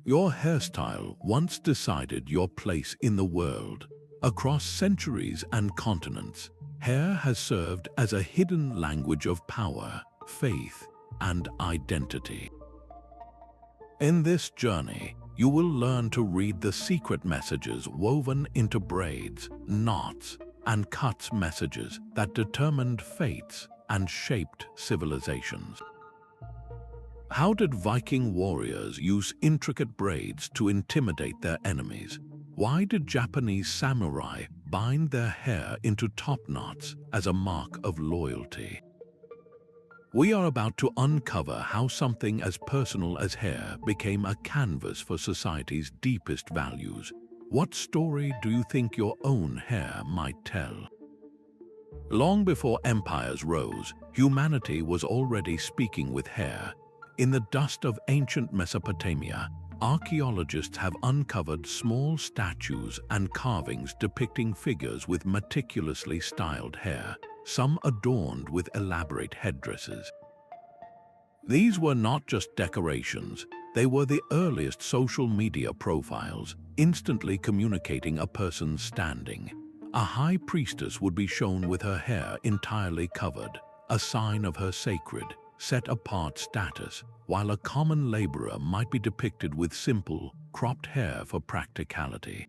Your hairstyle once decided your place in the world. Across centuries and continents, hair has served as a hidden language of power, faith, and identity. In this journey, you will learn to read the secret messages woven into braids, knots, and cuts, messages that determined fates and shaped civilizations. How did Viking warriors use intricate braids to intimidate their enemies? Why did Japanese samurai bind their hair into topknots as a mark of loyalty? We are about to uncover how something as personal as hair became a canvas for society's deepest values. What story do you think your own hair might tell? Long before empires rose, humanity was already speaking with hair. In the dust of ancient Mesopotamia, archaeologists have uncovered small statues and carvings depicting figures with meticulously styled hair, some adorned with elaborate headdresses. These were not just decorations, they were the earliest social media profiles, instantly communicating a person's standing. A high priestess would be shown with her hair entirely covered, a sign of her sacred, set-apart status, while a common laborer might be depicted with simple, cropped hair for practicality.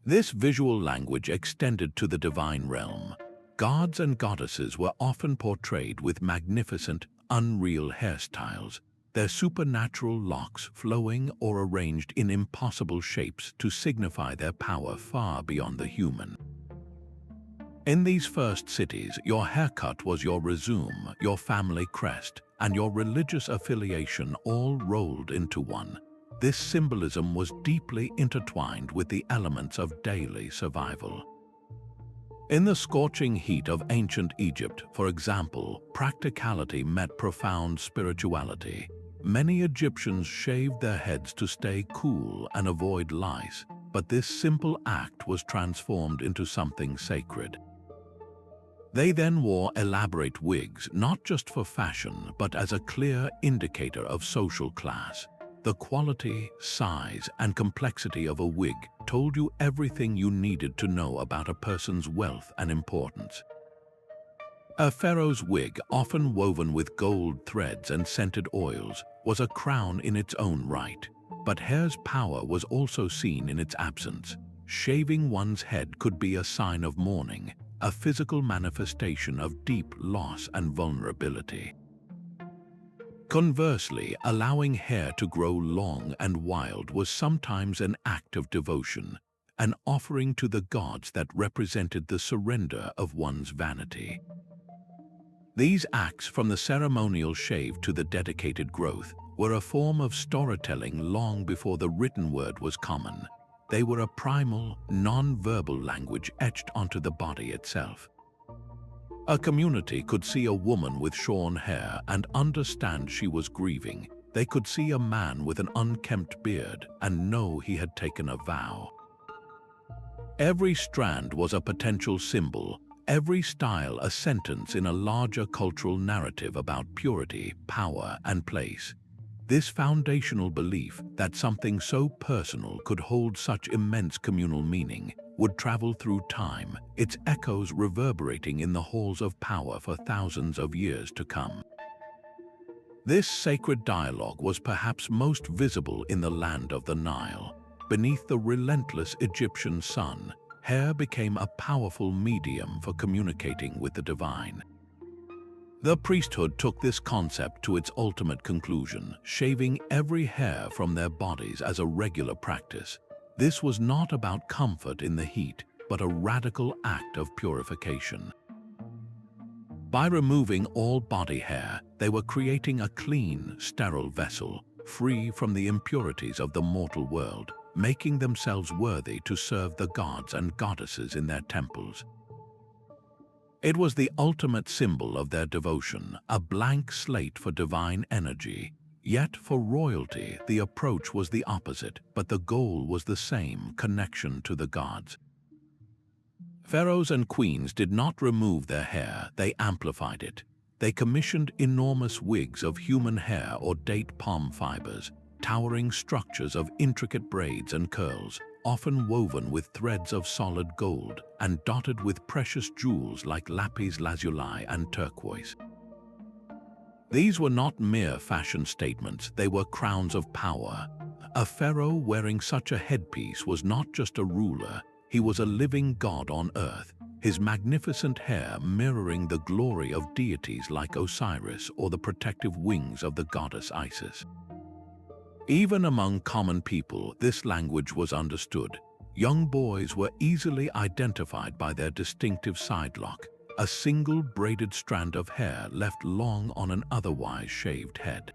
This visual language extended to the divine realm. Gods and goddesses were often portrayed with magnificent, unreal hairstyles, their supernatural locks flowing or arranged in impossible shapes to signify their power far beyond the human. In these first cities, your haircut was your resume, your family crest, and your religious affiliation all rolled into one. This symbolism was deeply intertwined with the elements of daily survival. In the scorching heat of ancient Egypt, for example, practicality met profound spirituality. Many Egyptians shaved their heads to stay cool and avoid lice, but this simple act was transformed into something sacred. They then wore elaborate wigs, not just for fashion, but as a clear indicator of social class. The quality, size, and complexity of a wig told you everything you needed to know about a person's wealth and importance. A pharaoh's wig, often woven with gold threads and scented oils, was a crown in its own right. But hair's power was also seen in its absence. Shaving one's head could be a sign of mourning, a physical manifestation of deep loss and vulnerability. Conversely, allowing hair to grow long and wild was sometimes an act of devotion, an offering to the gods that represented the surrender of one's vanity. These acts, from the ceremonial shave to the dedicated growth, were a form of storytelling long before the written word was common. They were a primal, non-verbal language etched onto the body itself. A community could see a woman with shorn hair and understand she was grieving. They could see a man with an unkempt beard and know he had taken a vow. Every strand was a potential symbol, every style a sentence in a larger cultural narrative about purity, power, and place. This foundational belief that something so personal could hold such immense communal meaning would travel through time, its echoes reverberating in the halls of power for thousands of years to come. This sacred dialogue was perhaps most visible in the land of the Nile. Beneath the relentless Egyptian sun, hair became a powerful medium for communicating with the divine. The priesthood took this concept to its ultimate conclusion, shaving every hair from their bodies as a regular practice. This was not about comfort in the heat, but a radical act of purification. By removing all body hair, they were creating a clean, sterile vessel, free from the impurities of the mortal world, making themselves worthy to serve the gods and goddesses in their temples. It was the ultimate symbol of their devotion, a blank slate for divine energy. Yet for royalty, the approach was the opposite, but the goal was the same: connection to the gods. Pharaohs and queens did not remove their hair, they amplified it. They commissioned enormous wigs of human hair or date palm fibers. towering structures of intricate braids and curls, often woven with threads of solid gold and dotted with precious jewels like lapis lazuli and turquoise. These were not mere fashion statements, they were crowns of power. A pharaoh wearing such a headpiece was not just a ruler, he was a living god on earth, his magnificent hair mirroring the glory of deities like Osiris or the protective wings of the goddess Isis. Even among common people, this language was understood. Young boys were easily identified by their distinctive sidelock, a single braided strand of hair left long on an otherwise shaved head.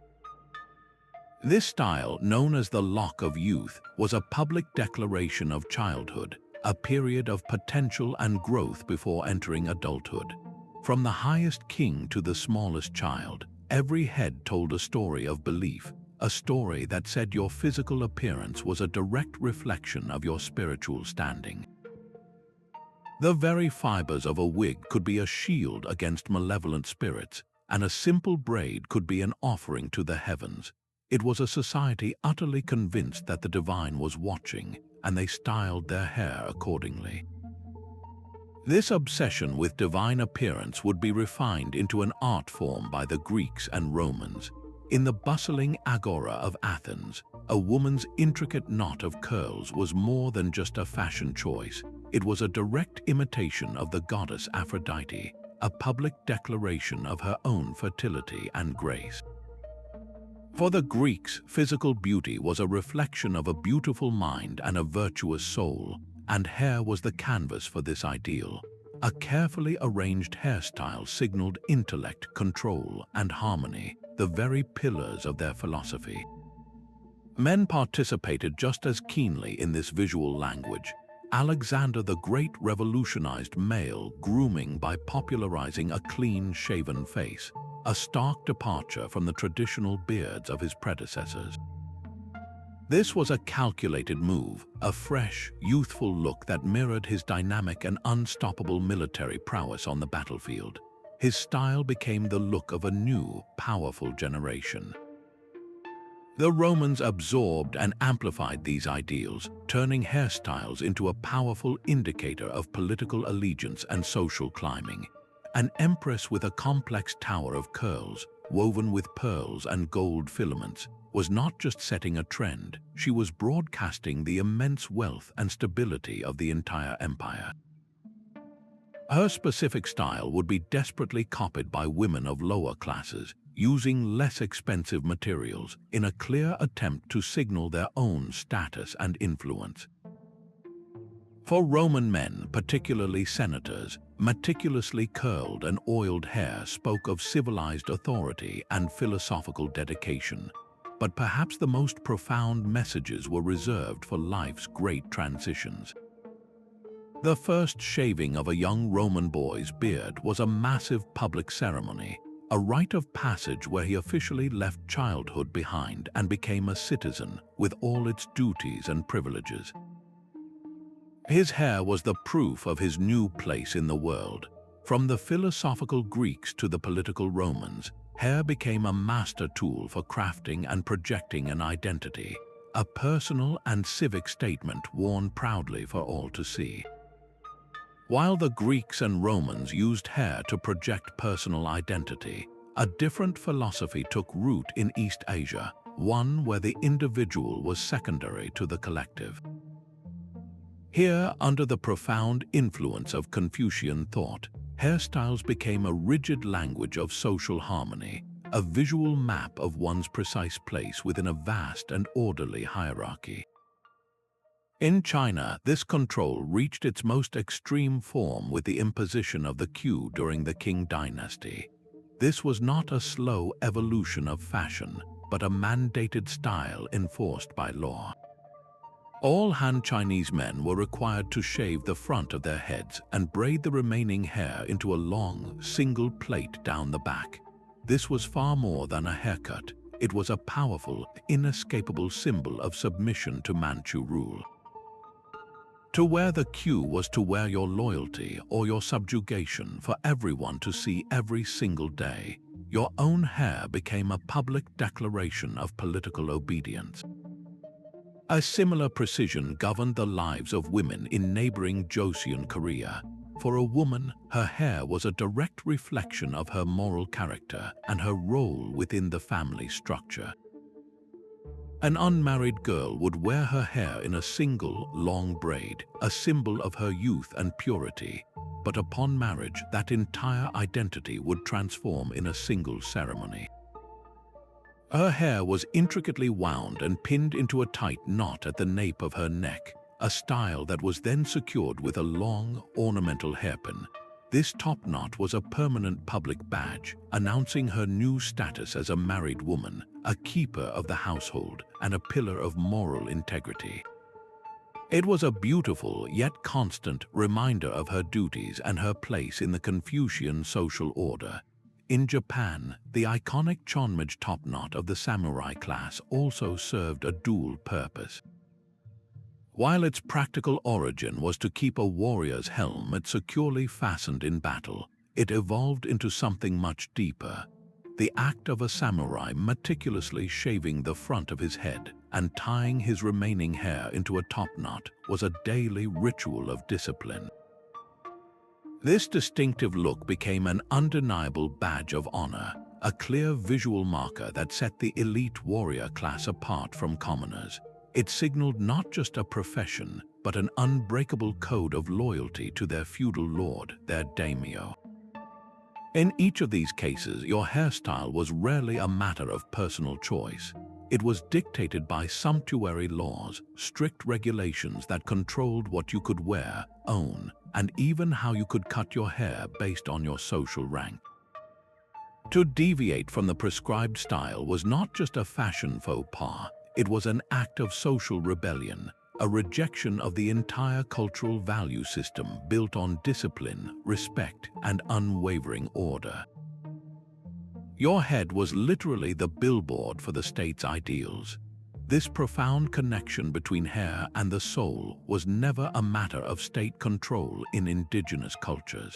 This style, known as the lock of youth, was a public declaration of childhood, a period of potential and growth before entering adulthood. From the highest king to the smallest child, every head told a story of belief, a story that said your physical appearance was a direct reflection of your spiritual standing. The very fibers of a wig could be a shield against malevolent spirits, and a simple braid could be an offering to the heavens. It was a society utterly convinced that the divine was watching, and they styled their hair accordingly. This obsession with divine appearance would be refined into an art form by the Greeks and Romans. In the bustling agora of Athens, a woman's intricate knot of curls was more than just a fashion choice. It was a direct imitation of the goddess Aphrodite, a public declaration of her own fertility and grace. For the Greeks, physical beauty was a reflection of a beautiful mind and a virtuous soul, and hair was the canvas for this ideal. A carefully arranged hairstyle signaled intellect, control, and harmony, the very pillars of their philosophy. Men participated just as keenly in this visual language. Alexander the Great revolutionized male grooming by popularizing a clean-shaven face, a stark departure from the traditional beards of his predecessors. This was a calculated move, a fresh, youthful look that mirrored his dynamic and unstoppable military prowess on the battlefield. His style became the look of a new, powerful generation. The Romans absorbed and amplified these ideals, turning hairstyles into a powerful indicator of political allegiance and social climbing. An empress with a complex tower of curls, woven with pearls and gold filaments, was not just setting a trend, she was broadcasting the immense wealth and stability of the entire empire. Her specific style would be desperately copied by women of lower classes, using less expensive materials in a clear attempt to signal their own status and influence. For Roman men, particularly senators, meticulously curled and oiled hair spoke of civilized authority and philosophical dedication. But perhaps the most profound messages were reserved for life's great transitions. The first shaving of a young Roman boy's beard was a massive public ceremony, a rite of passage where he officially left childhood behind and became a citizen with all its duties and privileges. His hair was the proof of his new place in the world. From the philosophical Greeks to the political Romans, hair became a master tool for crafting and projecting an identity, a personal and civic statement worn proudly for all to see. While the Greeks and Romans used hair to project personal identity, a different philosophy took root in East Asia, one where the individual was secondary to the collective. Here, under the profound influence of Confucian thought, hairstyles became a rigid language of social harmony, a visual map of one's precise place within a vast and orderly hierarchy. In China, this control reached its most extreme form with the imposition of the queue during the Qing dynasty. This was not a slow evolution of fashion, but a mandated style enforced by law. All Han Chinese men were required to shave the front of their heads and braid the remaining hair into a long, single plait down the back. This was far more than a haircut. It was a powerful, inescapable symbol of submission to Manchu rule. To wear the queue was to wear your loyalty or your subjugation for everyone to see every single day. your own hair became a public declaration of political obedience. A similar precision governed the lives of women in neighboring Joseon Korea. For a woman, her hair was a direct reflection of her moral character and her role within the family structure. An unmarried girl would wear her hair in a single, long braid, a symbol of her youth and purity. But upon marriage, that entire identity would transform in a single ceremony. Her hair was intricately wound and pinned into a tight knot at the nape of her neck, a style that was then secured with a long, ornamental hairpin. This top knot was a permanent public badge, announcing her new status as a married woman, a keeper of the household, and a pillar of moral integrity. It was a beautiful yet constant reminder of her duties and her place in the Confucian social order. In Japan, the iconic chonmage topknot of the samurai class also served a dual purpose. While its practical origin was to keep a warrior's helmet securely fastened in battle, it evolved into something much deeper. The act of a samurai meticulously shaving the front of his head and tying his remaining hair into a topknot was a daily ritual of discipline. This distinctive look became an undeniable badge of honor, a clear visual marker that set the elite warrior class apart from commoners. It signaled not just a profession, but an unbreakable code of loyalty to their feudal lord, their daimyo. In each of these cases, your hairstyle was rarely a matter of personal choice. It was dictated by sumptuary laws, strict regulations that controlled what you could wear, own, and even how you could cut your hair based on your social rank. To deviate from the prescribed style was not just a fashion faux pas, it was an act of social rebellion, a rejection of the entire cultural value system built on discipline, respect, and unwavering order. Your head was literally the billboard for the state's ideals. This profound connection between hair and the soul was never a matter of state control in indigenous cultures.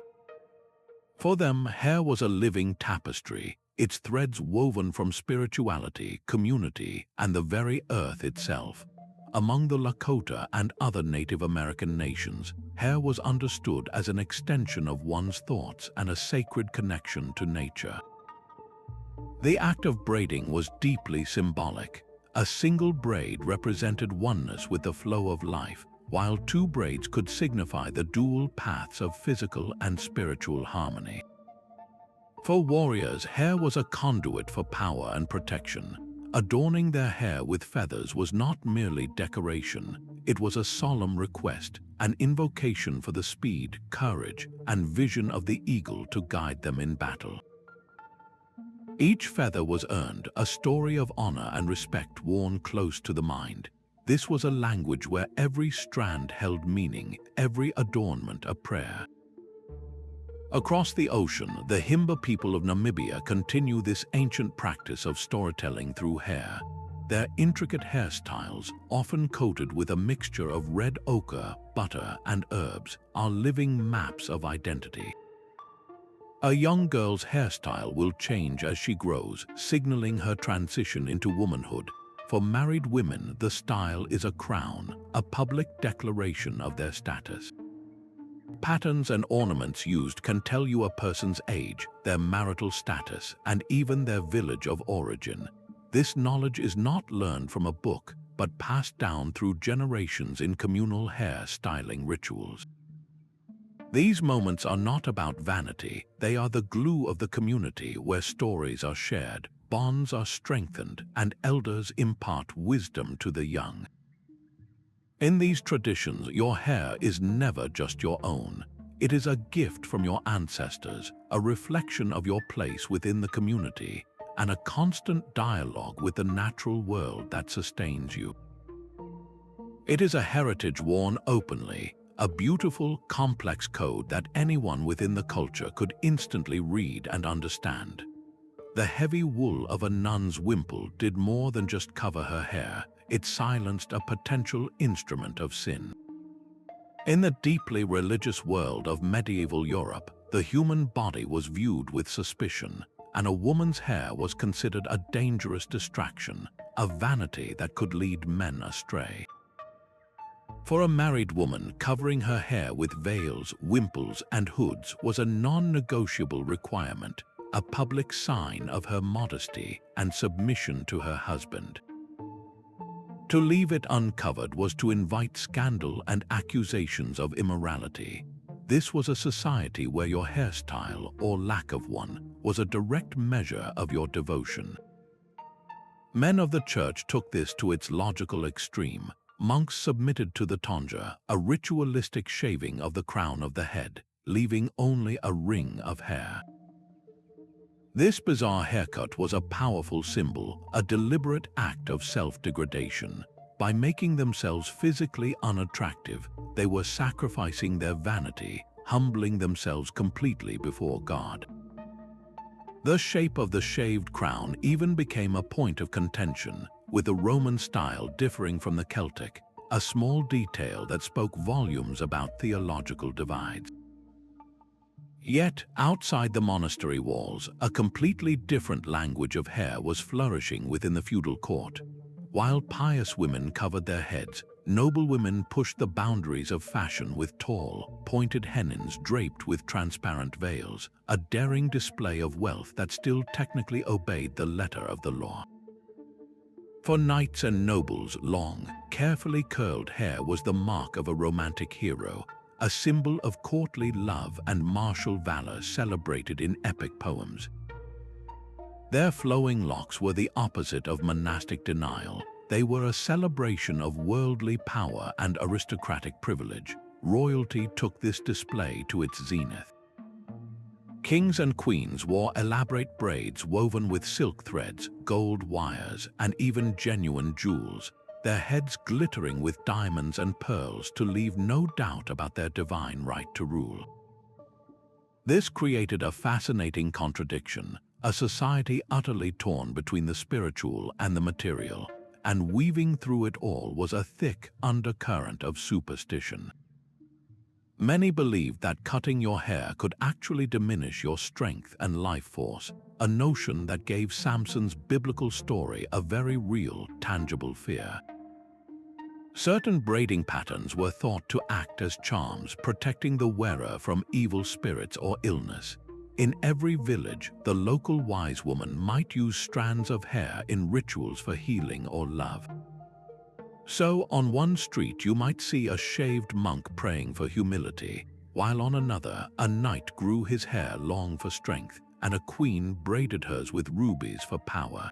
For them, hair was a living tapestry, its threads woven from spirituality, community, and the very earth itself. Among the Lakota and other Native American nations, hair was understood as an extension of one's thoughts and a sacred connection to nature. The act of braiding was deeply symbolic. A single braid represented oneness with the flow of life, while two braids could signify the dual paths of physical and spiritual harmony. For warriors, hair was a conduit for power and protection. Adorning their hair with feathers was not merely decoration, it was a solemn request, an invocation for the speed, courage, and vision of the eagle to guide them in battle. Each feather was earned, a story of honor and respect worn close to the mind. This was a language where every strand held meaning, every adornment a prayer. Across the ocean, the Himba people of Namibia continue this ancient practice of storytelling through hair. Their intricate hairstyles, often coated with a mixture of red ochre, butter, and herbs, are living maps of identity. A young girl's hairstyle will change as she grows, signaling her transition into womanhood. For married women, the style is a crown, a public declaration of their status. Patterns and ornaments used can tell you a person's age, their marital status, and even their village of origin. This knowledge is not learned from a book, but passed down through generations in communal hair styling rituals. These moments are not about vanity, they are the glue of the community where stories are shared, bonds are strengthened, and elders impart wisdom to the young. In these traditions, your hair is never just your own. It is a gift from your ancestors, a reflection of your place within the community, and a constant dialogue with the natural world that sustains you. It is a heritage worn openly, a beautiful, complex code that anyone within the culture could instantly read and understand. The heavy wool of a nun's wimple did more than just cover her hair, it silenced a potential instrument of sin. In the deeply religious world of medieval Europe, the human body was viewed with suspicion. and a woman's hair was considered a dangerous distraction, a vanity that could lead men astray. For a married woman, covering her hair with veils, wimples, and hoods was a non-negotiable requirement, a public sign of her modesty and submission to her husband. To leave it uncovered was to invite scandal and accusations of immorality. This was a society where your hairstyle, or lack of one, was a direct measure of your devotion. Men of the church took this to its logical extreme. Monks submitted to the tonsure, a ritualistic shaving of the crown of the head, leaving only a ring of hair. This bizarre haircut was a powerful symbol, a deliberate act of self-degradation. By making themselves physically unattractive, they were sacrificing their vanity, humbling themselves completely before God. The shape of the shaved crown even became a point of contention, with the Roman style differing from the Celtic, a small detail that spoke volumes about theological divides. Yet, outside the monastery walls, a completely different language of hair was flourishing within the feudal court. While pious women covered their heads, noble women pushed the boundaries of fashion with tall, pointed hennins draped with transparent veils, a daring display of wealth that still technically obeyed the letter of the law. For knights and nobles, long, carefully curled hair was the mark of a romantic hero, a symbol of courtly love and martial valor celebrated in epic poems. Their flowing locks were the opposite of monastic denial. They were a celebration of worldly power and aristocratic privilege. Royalty took this display to its zenith. Kings and queens wore elaborate braids woven with silk threads, gold wires, and even genuine jewels, their heads glittering with diamonds and pearls to leave no doubt about their divine right to rule. This created a fascinating contradiction, a society utterly torn between the spiritual and the material, and weaving through it all was a thick undercurrent of superstition. Many believed that cutting your hair could actually diminish your strength and life force, a notion that gave Samson's biblical story a very real, tangible fear. Certain braiding patterns were thought to act as charms, protecting the wearer from evil spirits or illness. In every village, the local wise woman might use strands of hair in rituals for healing or love. So, on one street you might see a shaved monk praying for humility, while on another, a knight grew his hair long for strength, and a queen braided hers with rubies for power.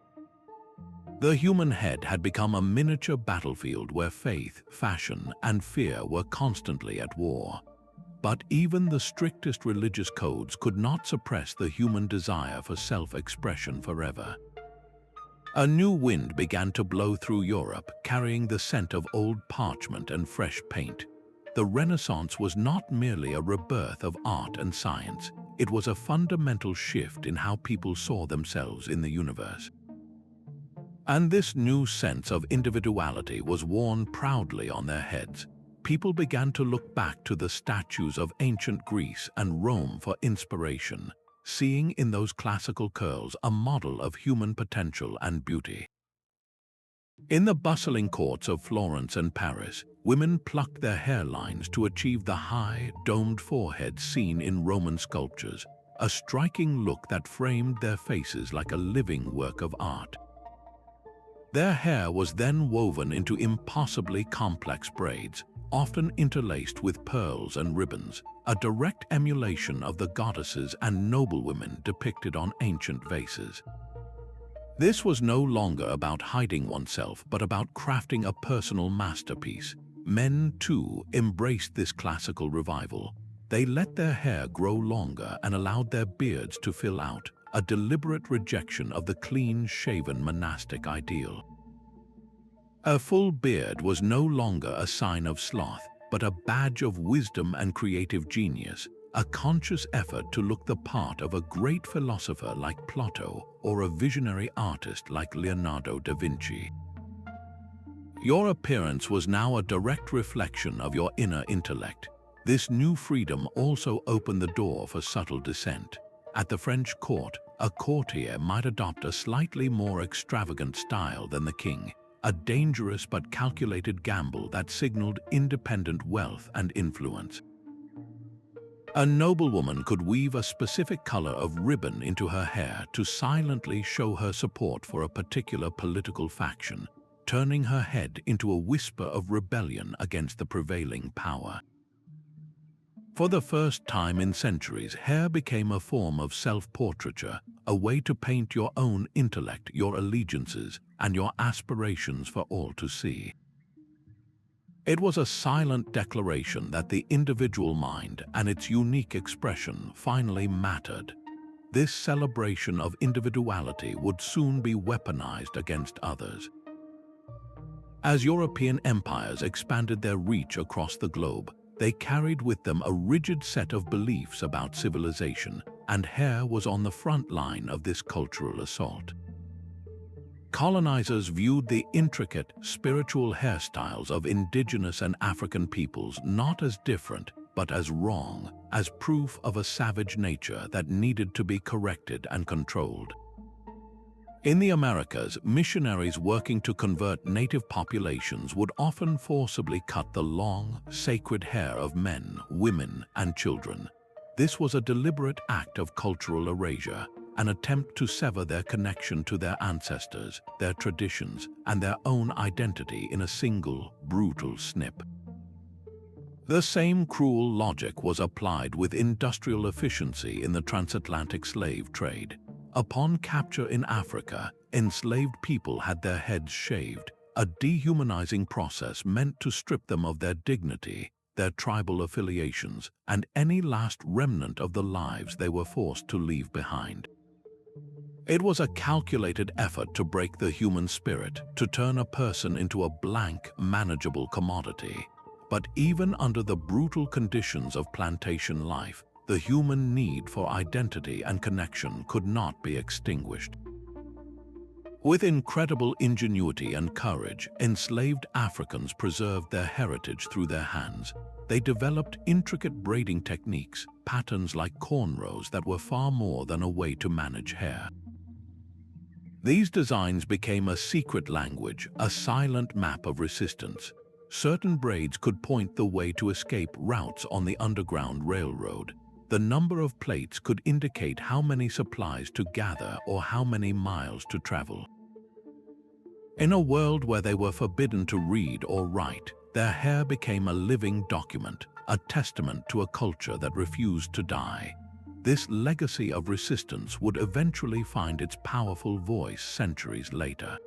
The human head had become a miniature battlefield where faith, fashion, and fear were constantly at war. But even the strictest religious codes could not suppress the human desire for self-expression forever. A new wind began to blow through Europe, carrying the scent of old parchment and fresh paint. The Renaissance was not merely a rebirth of art and science, it was a fundamental shift in how people saw themselves in the universe. And this new sense of individuality was worn proudly on their heads. People began to look back to the statues of ancient Greece and Rome for inspiration, seeing in those classical curls a model of human potential and beauty. In the bustling courts of Florence and Paris, women plucked their hairlines to achieve the high, domed foreheads seen in Roman sculptures, a striking look that framed their faces like a living work of art. Their hair was then woven into impossibly complex braids, often interlaced with pearls and ribbons, a direct emulation of the goddesses and noblewomen depicted on ancient vases. This was no longer about hiding oneself, but about crafting a personal masterpiece. Men, too, embraced this classical revival. They let their hair grow longer and allowed their beards to fill out, a deliberate rejection of the clean-shaven monastic ideal. A full beard was no longer a sign of sloth, but a badge of wisdom and creative genius, a conscious effort to look the part of a great philosopher like Plato or a visionary artist like Leonardo da Vinci. Your appearance was now a direct reflection of your inner intellect. This new freedom also opened the door for subtle dissent. At the French court, A courtier might adopt a slightly more extravagant style than the king, a dangerous but calculated gamble that signaled independent wealth and influence. A noblewoman could weave a specific color of ribbon into her hair to silently show her support for a particular political faction, turning her head into a whisper of rebellion against the prevailing power. For the first time in centuries, hair became a form of self-portraiture, a way to paint your own intellect, your allegiances, and your aspirations for all to see. It was a silent declaration that the individual mind and its unique expression finally mattered. This celebration of individuality would soon be weaponized against others. As European empires expanded their reach across the globe, they carried with them a rigid set of beliefs about civilization, and hair was on the front line of this cultural assault. Colonizers viewed the intricate, spiritual hairstyles of indigenous and African peoples not as different, but as wrong, as proof of a savage nature that needed to be corrected and controlled. In the Americas, missionaries working to convert native populations would often forcibly cut the long, sacred hair of men, women, and children. This was a deliberate act of cultural erasure, an attempt to sever their connection to their ancestors, their traditions, and their own identity in a single, brutal snip. The same cruel logic was applied with industrial efficiency in the transatlantic slave trade. Upon capture in Africa, enslaved people had their heads shaved, a dehumanizing process meant to strip them of their dignity, their tribal affiliations, and any last remnant of the lives they were forced to leave behind. It was a calculated effort to break the human spirit, to turn a person into a blank, manageable commodity. But even under the brutal conditions of plantation life, the human need for identity and connection could not be extinguished. With incredible ingenuity and courage, enslaved Africans preserved their heritage through their hands. They developed intricate braiding techniques, patterns like cornrows that were far more than a way to manage hair. These designs became a secret language, a silent map of resistance. Certain braids could point the way to escape routes on the Underground Railroad. The number of plaits could indicate how many supplies to gather or how many miles to travel. In a world where they were forbidden to read or write, their hair became a living document, a testament to a culture that refused to die. This legacy of resistance would eventually find its powerful voice centuries later.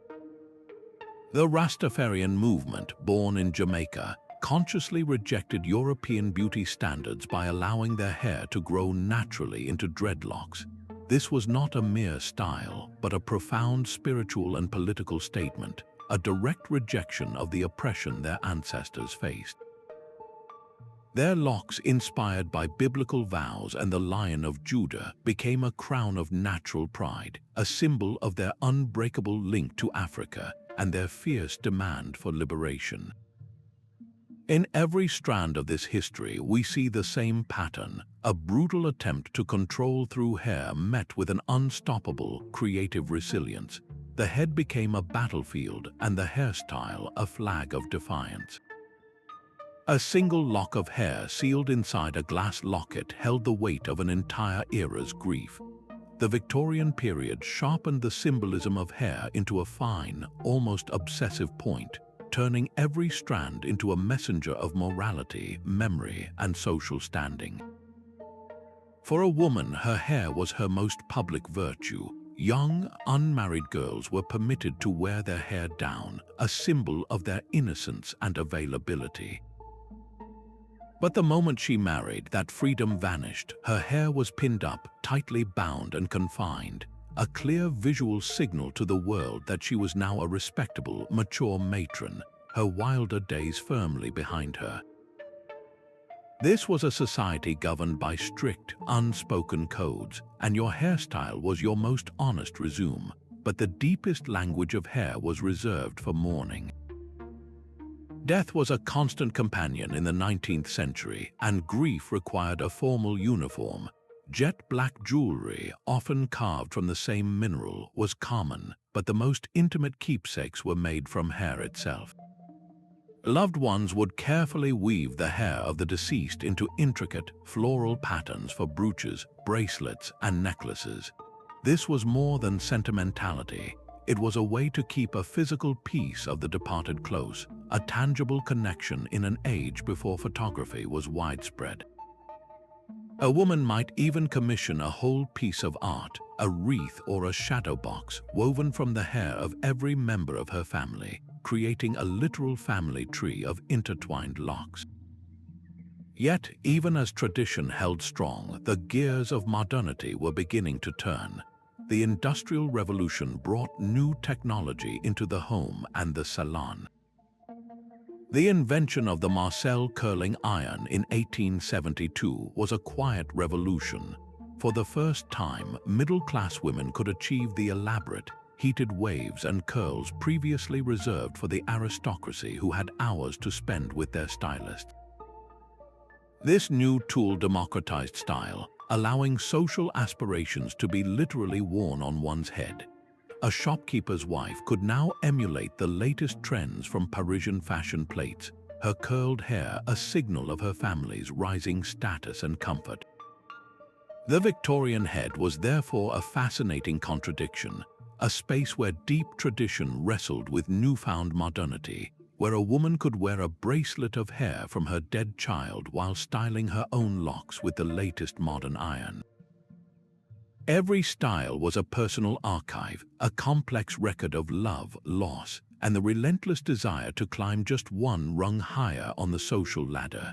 The Rastafarian movement, born in Jamaica, consciously rejected European beauty standards by allowing their hair to grow naturally into dreadlocks. This was not a mere style, but a profound spiritual and political statement, a direct rejection of the oppression their ancestors faced. Their locks, inspired by biblical vows and the Lion of Judah, became a crown of natural pride, a symbol of their unbreakable link to Africa and their fierce demand for liberation. In every strand of this history, we see the same pattern, a brutal attempt to control through hair met with an unstoppable, creative resilience. The head became a battlefield and the hairstyle a flag of defiance. A single lock of hair sealed inside a glass locket held the weight of an entire era's grief. The Victorian period sharpened the symbolism of hair into a fine, almost obsessive point, turning every strand into a messenger of morality, memory, and social standing. For a woman, her hair was her most public virtue. Young, unmarried girls were permitted to wear their hair down, a symbol of their innocence and availability. But the moment she married, that freedom vanished. Her hair was pinned up, tightly bound and confined, a clear visual signal to the world that she was now a respectable, mature matron, her wilder days firmly behind her. This was a society governed by strict, unspoken codes, and your hairstyle was your most honest resume, but the deepest language of hair was reserved for mourning. Death was a constant companion in the 19th century, and grief required a formal uniform. Jet black jewelry, often carved from the same mineral, was common, but the most intimate keepsakes were made from hair itself. Loved ones would carefully weave the hair of the deceased into intricate, floral patterns for brooches, bracelets, and necklaces. This was more than sentimentality. It was a way to keep a physical piece of the departed close, a tangible connection in an age before photography was widespread. A woman might even commission a whole piece of art, a wreath or a shadow box, woven from the hair of every member of her family, creating a literal family tree of intertwined locks. Yet, even as tradition held strong, the gears of modernity were beginning to turn. The Industrial Revolution brought new technology into the home and the salon. The invention of the Marcel curling iron in 1872 was a quiet revolution. For the first time, middle-class women could achieve the elaborate, heated waves and curls previously reserved for the aristocracy who had hours to spend with their stylist. This new tool democratized style, allowing social aspirations to be literally worn on one's head. A shopkeeper's wife could now emulate the latest trends from Parisian fashion plates, her curled hair a signal of her family's rising status and comfort. The Victorian head was therefore a fascinating contradiction, a space where deep tradition wrestled with newfound modernity, where a woman could wear a bracelet of hair from her dead child while styling her own locks with the latest modern iron. Every style was a personal archive, a complex record of love, loss, and the relentless desire to climb just one rung higher on the social ladder.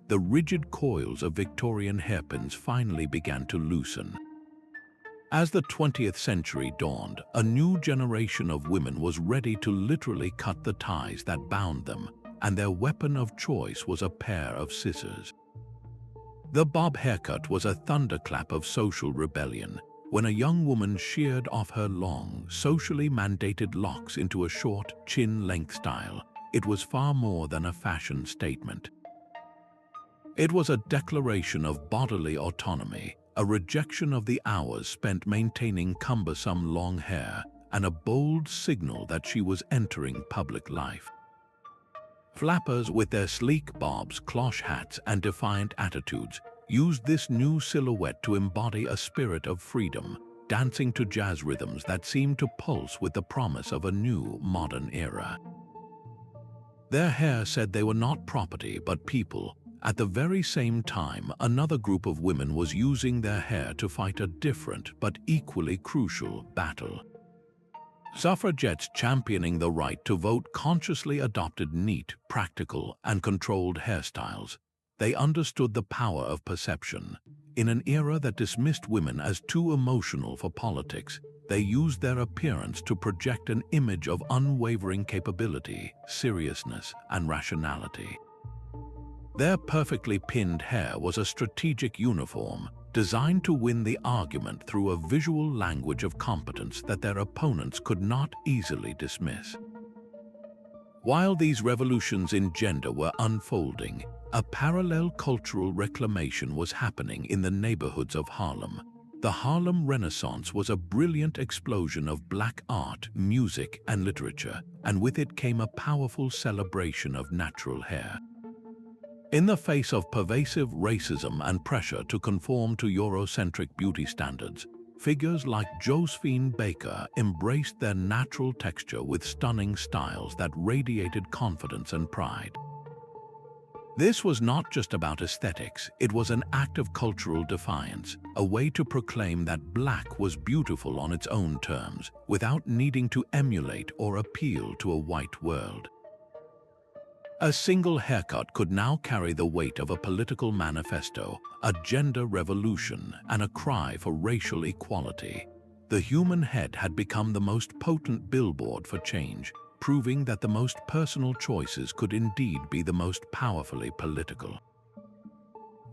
The rigid coils of Victorian hairpins finally began to loosen. As the 20th century dawned, a new generation of women was ready to literally cut the ties that bound them, and their weapon of choice was a pair of scissors. The bob haircut was a thunderclap of social rebellion, when a young woman sheared off her long, socially mandated locks into a short, chin-length style. It was far more than a fashion statement. It was a declaration of bodily autonomy, a rejection of the hours spent maintaining cumbersome long hair, and a bold signal that she was entering public life. Flappers with their sleek bobs, cloche hats, and defiant attitudes used this new silhouette to embody a spirit of freedom, dancing to jazz rhythms that seemed to pulse with the promise of a new, modern era. Their hair said they were not property but people. At the very same time, another group of women was using their hair to fight a different but equally crucial battle. Suffragettes championing the right to vote consciously adopted neat, practical, and controlled hairstyles. They understood the power of perception. In an era that dismissed women as too emotional for politics, they used their appearance to project an image of unwavering capability, seriousness, and rationality. Their perfectly pinned hair was a strategic uniform, designed to win the argument through a visual language of competence that their opponents could not easily dismiss. While these revolutions in gender were unfolding, a parallel cultural reclamation was happening in the neighborhoods of Harlem. The Harlem Renaissance was a brilliant explosion of black art, music, and literature, and with it came a powerful celebration of natural hair. In the face of pervasive racism and pressure to conform to Eurocentric beauty standards, figures like Josephine Baker embraced their natural texture with stunning styles that radiated confidence and pride. This was not just about aesthetics, it was an act of cultural defiance, a way to proclaim that black was beautiful on its own terms, without needing to emulate or appeal to a white world. A single haircut could now carry the weight of a political manifesto, a gender revolution, and a cry for racial equality. The human head had become the most potent billboard for change, proving that the most personal choices could indeed be the most powerfully political.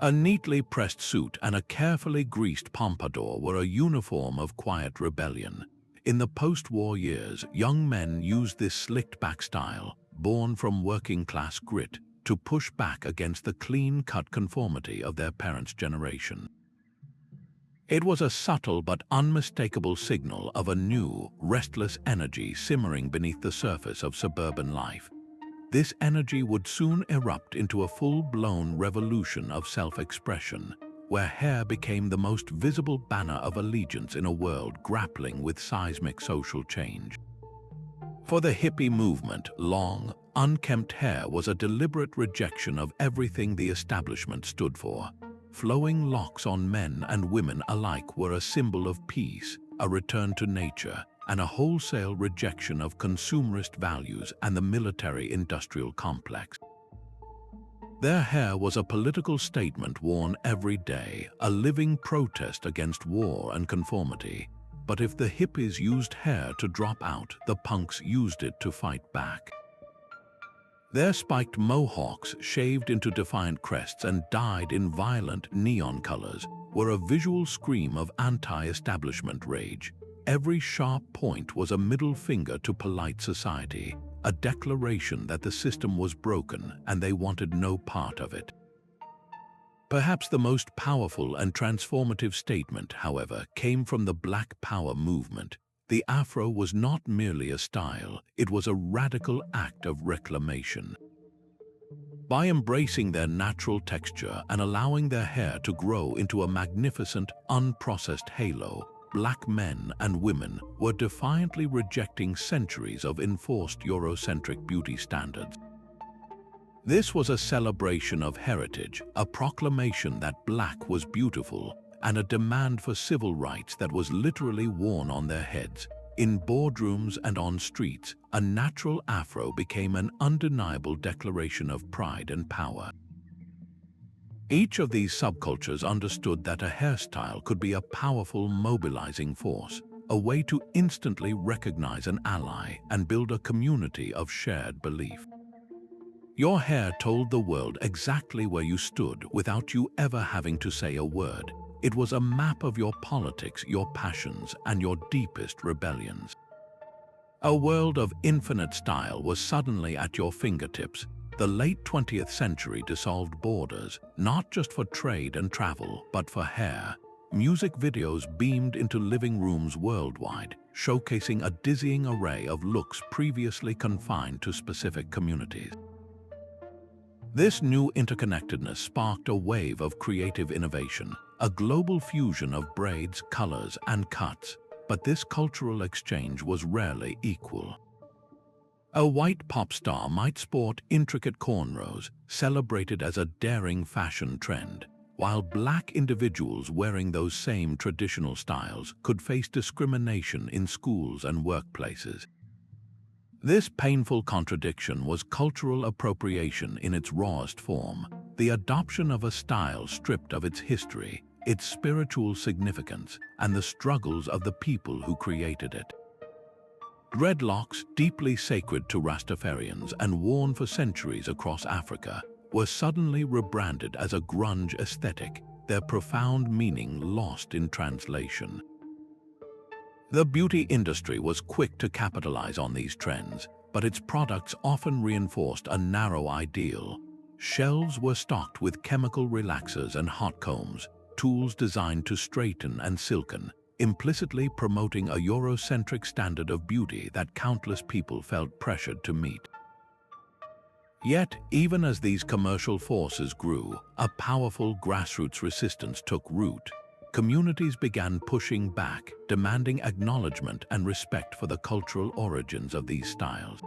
A neatly pressed suit and a carefully greased pompadour were a uniform of quiet rebellion. In the post-war years, young men used this slicked-back style, born from working-class grit, to push back against the clean-cut conformity of their parents' generation. It was a subtle but unmistakable signal of a new, restless energy simmering beneath the surface of suburban life. This energy would soon erupt into a full-blown revolution of self-expression, where hair became the most visible banner of allegiance in a world grappling with seismic social change. For the hippie movement, long, unkempt hair was a deliberate rejection of everything the establishment stood for. Flowing locks on men and women alike were a symbol of peace, a return to nature, and a wholesale rejection of consumerist values and the military-industrial complex. Their hair was a political statement worn every day, a living protest against war and conformity. But if the hippies used hair to drop out, the punks used it to fight back. Their spiked mohawks, shaved into defiant crests and dyed in violent neon colors, were a visual scream of anti-establishment rage. Every sharp point was a middle finger to polite society, a declaration that the system was broken and they wanted no part of it. Perhaps the most powerful and transformative statement, however, came from the Black Power movement. The afro was not merely a style, it was a radical act of reclamation. By embracing their natural texture and allowing their hair to grow into a magnificent, unprocessed halo, Black men and women were defiantly rejecting centuries of enforced Eurocentric beauty standards. This was a celebration of heritage, a proclamation that black was beautiful, and a demand for civil rights that was literally worn on their heads. In boardrooms and on streets, a natural afro became an undeniable declaration of pride and power. Each of these subcultures understood that a hairstyle could be a powerful mobilizing force, a way to instantly recognize an ally and build a community of shared belief. Your hair told the world exactly where you stood without you ever having to say a word. It was a map of your politics, your passions, and your deepest rebellions. A world of infinite style was suddenly at your fingertips. The late 20th century dissolved borders, not just for trade and travel, but for hair. Music videos beamed into living rooms worldwide, showcasing a dizzying array of looks previously confined to specific communities. This new interconnectedness sparked a wave of creative innovation, a global fusion of braids, colors, and cuts. But this cultural exchange was rarely equal. A white pop star might sport intricate cornrows, celebrated as a daring fashion trend, while black individuals wearing those same traditional styles could face discrimination in schools and workplaces. This painful contradiction was cultural appropriation in its rawest form, the adoption of a style stripped of its history, its spiritual significance, and the struggles of the people who created it. Dreadlocks, deeply sacred to Rastafarians and worn for centuries across Africa, were suddenly rebranded as a grunge aesthetic, their profound meaning lost in translation. The beauty industry was quick to capitalize on these trends, but its products often reinforced a narrow ideal. Shelves were stocked with chemical relaxers and hot combs, tools designed to straighten and silken, implicitly promoting a Eurocentric standard of beauty that countless people felt pressured to meet. Yet, even as these commercial forces grew, a powerful grassroots resistance took root. Communities began pushing back, demanding acknowledgement and respect for the cultural origins of these styles.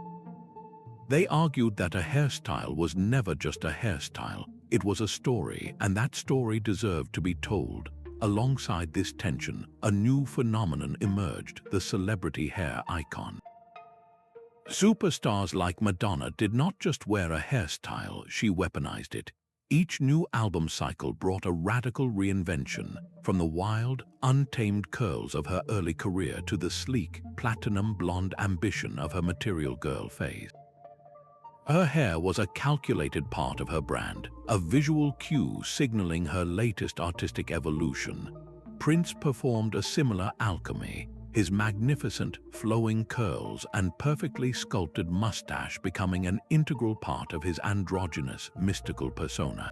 They argued that a hairstyle was never just a hairstyle, it was a story, and that story deserved to be told. Alongside this tension, a new phenomenon emerged, the celebrity hair icon. Superstars like Madonna did not just wear a hairstyle, she weaponized it. Each new album cycle brought a radical reinvention, from the wild, untamed curls of her early career to the sleek, platinum blonde ambition of her Material Girl phase. Her hair was a calculated part of her brand, a visual cue signaling her latest artistic evolution. Prince performed a similar alchemy, his magnificent, flowing curls and perfectly sculpted mustache becoming an integral part of his androgynous, mystical persona.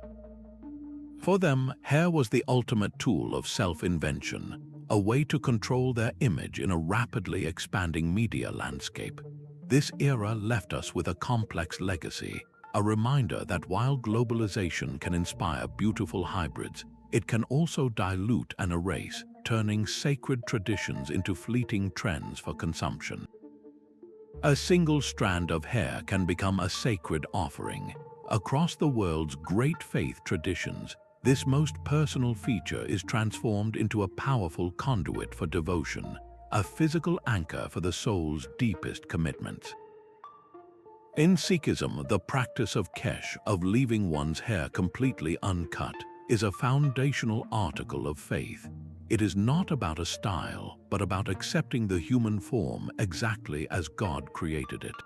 For them, hair was the ultimate tool of self-invention, a way to control their image in a rapidly expanding media landscape. This era left us with a complex legacy, a reminder that while globalization can inspire beautiful hybrids, it can also dilute and erase, turning sacred traditions into fleeting trends for consumption. A single strand of hair can become a sacred offering. Across the world's great faith traditions, this most personal feature is transformed into a powerful conduit for devotion, a physical anchor for the soul's deepest commitments. In Sikhism, the practice of kesh, of leaving one's hair completely uncut, is a foundational article of faith. It is not about a style, but about accepting the human form exactly as God created it.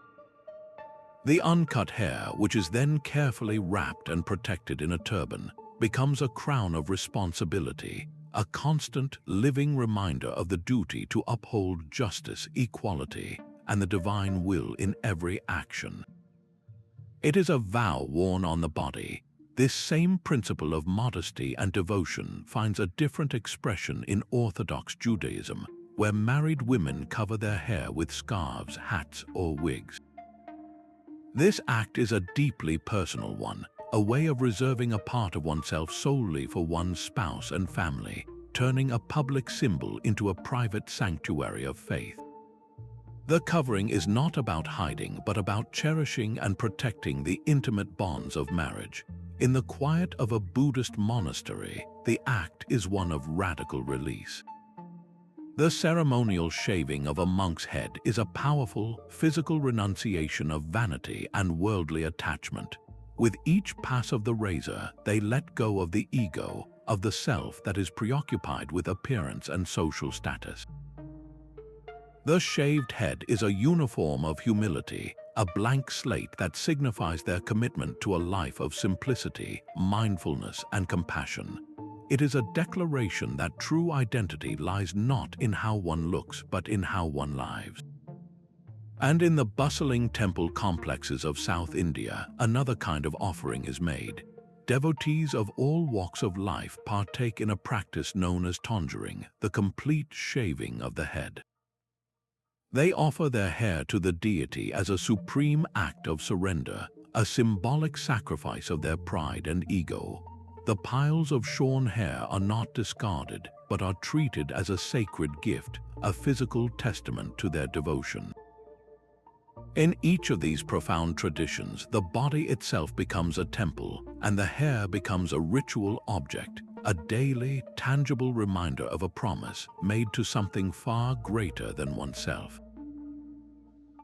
The uncut hair, which is then carefully wrapped and protected in a turban, becomes a crown of responsibility, a constant, living reminder of the duty to uphold justice, equality, and the divine will in every action. It is a vow worn on the body. This same principle of modesty and devotion finds a different expression in Orthodox Judaism, where married women cover their hair with scarves, hats, or wigs. This act is a deeply personal one, a way of reserving a part of oneself solely for one's spouse and family, turning a public symbol into a private sanctuary of faith. The covering is not about hiding, but about cherishing and protecting the intimate bonds of marriage. In the quiet of a Buddhist monastery, the act is one of radical release. The ceremonial shaving of a monk's head is a powerful, physical renunciation of vanity and worldly attachment. With each pass of the razor, they let go of the ego, of the self that is preoccupied with appearance and social status. The shaved head is a uniform of humility, a blank slate that signifies their commitment to a life of simplicity, mindfulness, and compassion. It is a declaration that true identity lies not in how one looks, but in how one lives. And in the bustling temple complexes of South India, another kind of offering is made. Devotees of all walks of life partake in a practice known as tonsuring, the complete shaving of the head. They offer their hair to the deity as a supreme act of surrender, a symbolic sacrifice of their pride and ego. The piles of shorn hair are not discarded, but are treated as a sacred gift, a physical testament to their devotion. In each of these profound traditions, the body itself becomes a temple, and the hair becomes a ritual object, a daily, tangible reminder of a promise made to something far greater than oneself.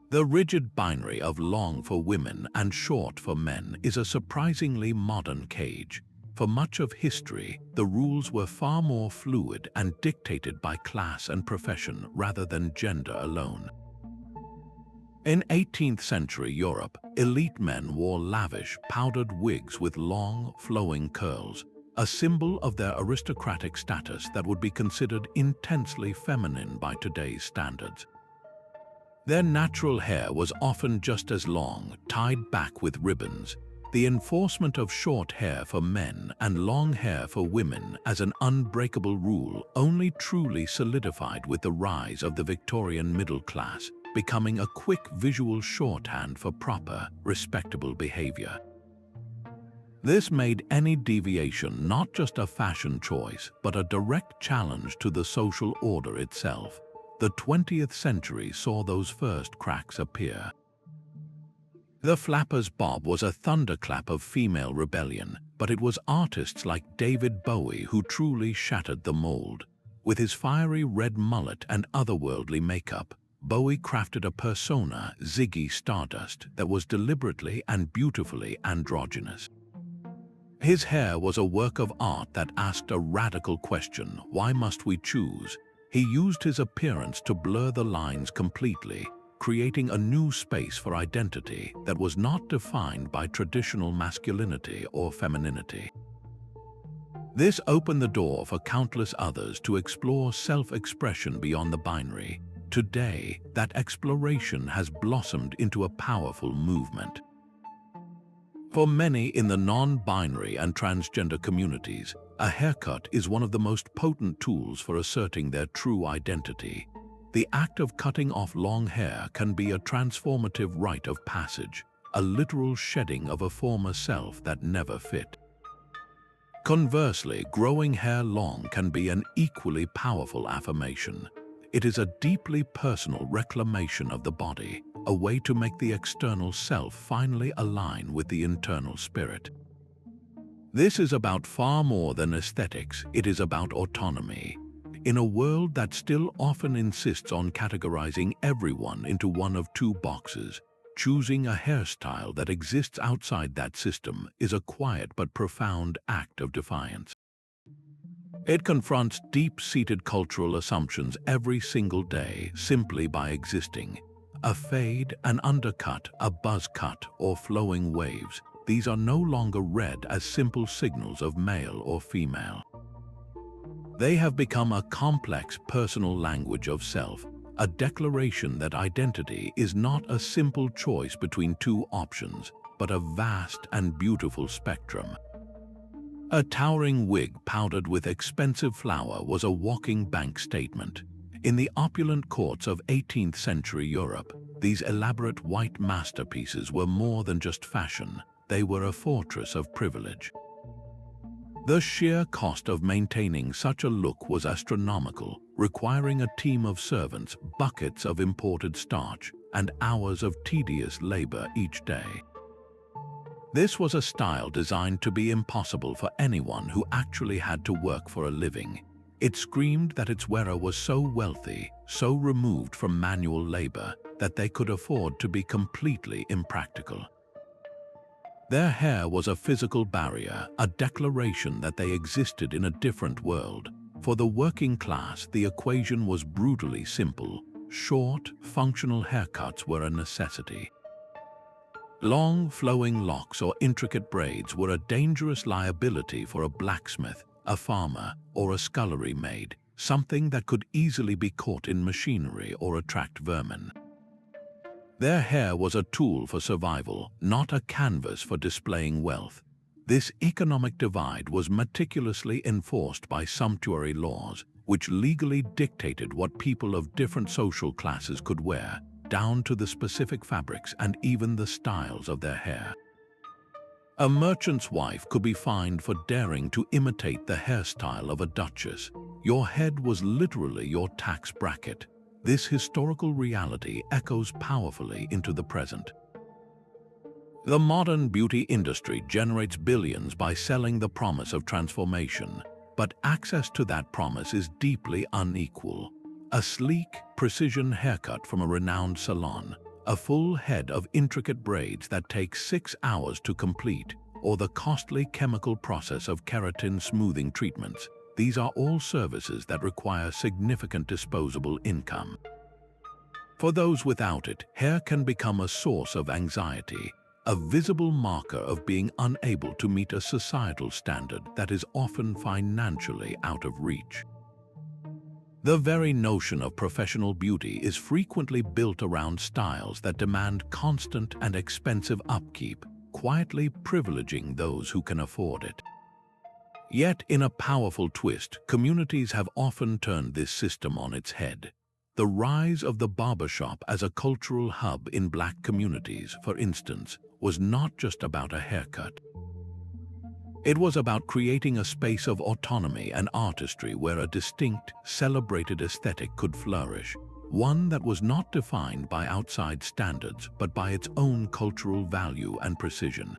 The rigid binary of long for women and short for men is a surprisingly modern cage. For much of history, the rules were far more fluid and dictated by class and profession rather than gender alone. In 18th century Europe, elite men wore lavish, powdered wigs with long, flowing curls, a symbol of their aristocratic status that would be considered intensely feminine by today's standards. Their natural hair was often just as long, tied back with ribbons. The enforcement of short hair for men and long hair for women as an unbreakable rule only truly solidified with the rise of the Victorian middle class, becoming a quick visual shorthand for proper, respectable behavior. This made any deviation not just a fashion choice, but a direct challenge to the social order itself. The 20th century saw those first cracks appear. The flapper's bob was a thunderclap of female rebellion, but it was artists like David Bowie who truly shattered the mold. With his fiery red mullet and otherworldly makeup, Bowie crafted a persona, Ziggy Stardust, that was deliberately and beautifully androgynous. His hair was a work of art that asked a radical question: why must we choose? He used his appearance to blur the lines completely, creating a new space for identity that was not defined by traditional masculinity or femininity. This opened the door for countless others to explore self-expression beyond the binary. Today, that exploration has blossomed into a powerful movement. For many in the non-binary and transgender communities, a haircut is one of the most potent tools for asserting their true identity. The act of cutting off long hair can be a transformative rite of passage, a literal shedding of a former self that never fit. Conversely, growing hair long can be an equally powerful affirmation. It is a deeply personal reclamation of the body, a way to make the external self finally align with the internal spirit. This is about far more than aesthetics, it is about autonomy. In a world that still often insists on categorizing everyone into one of two boxes, choosing a hairstyle that exists outside that system is a quiet but profound act of defiance. It confronts deep-seated cultural assumptions every single day simply by existing. A fade, an undercut, a buzz cut, or flowing waves, these are no longer read as simple signals of male or female. They have become a complex personal language of self, a declaration that identity is not a simple choice between two options, but a vast and beautiful spectrum. A towering wig powdered with expensive flour was a walking bank statement. In the opulent courts of 18th century Europe, these elaborate white masterpieces were more than just fashion, they were a fortress of privilege. The sheer cost of maintaining such a look was astronomical, requiring a team of servants, buckets of imported starch, and hours of tedious labor each day. This was a style designed to be impossible for anyone who actually had to work for a living. It screamed that its wearer was so wealthy, so removed from manual labor, that they could afford to be completely impractical. Their hair was a physical barrier, a declaration that they existed in a different world. For the working class, the equation was brutally simple. Short, functional haircuts were a necessity. Long, flowing locks or intricate braids were a dangerous liability for a blacksmith, a farmer, or a scullery maid, something that could easily be caught in machinery or attract vermin. Their hair was a tool for survival, not a canvas for displaying wealth. This economic divide was meticulously enforced by sumptuary laws, which legally dictated what people of different social classes could wear, down to the specific fabrics and even the styles of their hair. A merchant's wife could be fined for daring to imitate the hairstyle of a duchess. Your head was literally your tax bracket. This historical reality echoes powerfully into the present. The modern beauty industry generates billions by selling the promise of transformation, but access to that promise is deeply unequal. A sleek, precision haircut from a renowned salon, a full head of intricate braids that take 6 hours to complete, or the costly chemical process of keratin smoothing treatments. These are all services that require significant disposable income. For those without it, hair can become a source of anxiety, a visible marker of being unable to meet a societal standard that is often financially out of reach. The very notion of professional beauty is frequently built around styles that demand constant and expensive upkeep, quietly privileging those who can afford it. Yet, in a powerful twist, communities have often turned this system on its head. The rise of the barbershop as a cultural hub in Black communities, for instance, was not just about a haircut. It was about creating a space of autonomy and artistry where a distinct, celebrated aesthetic could flourish, one that was not defined by outside standards but by its own cultural value and precision.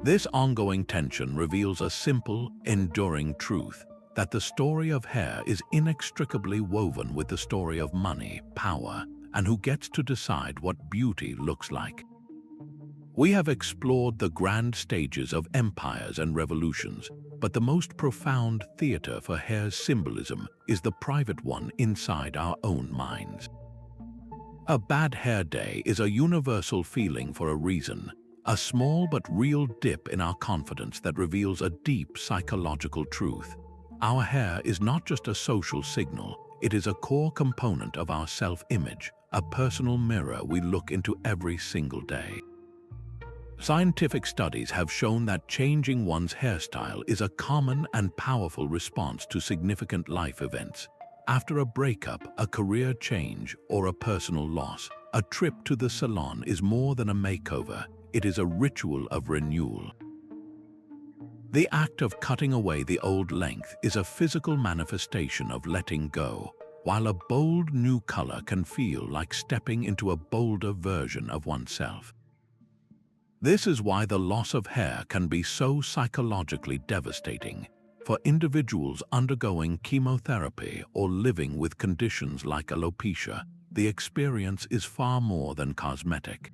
This ongoing tension reveals a simple, enduring truth, that the story of hair is inextricably woven with the story of money, power, and who gets to decide what beauty looks like. We have explored the grand stages of empires and revolutions, but the most profound theater for hair's symbolism is the private one inside our own minds. A bad hair day is a universal feeling for a reason, a small but real dip in our confidence that reveals a deep psychological truth. Our hair is not just a social signal, it is a core component of our self-image, a personal mirror we look into every single day. Scientific studies have shown that changing one's hairstyle is a common and powerful response to significant life events. After a breakup, a career change, or a personal loss, a trip to the salon is more than a makeover. It is a ritual of renewal. The act of cutting away the old length is a physical manifestation of letting go, while a bold new color can feel like stepping into a bolder version of oneself. This is why the loss of hair can be so psychologically devastating. For individuals undergoing chemotherapy or living with conditions like alopecia, the experience is far more than cosmetic.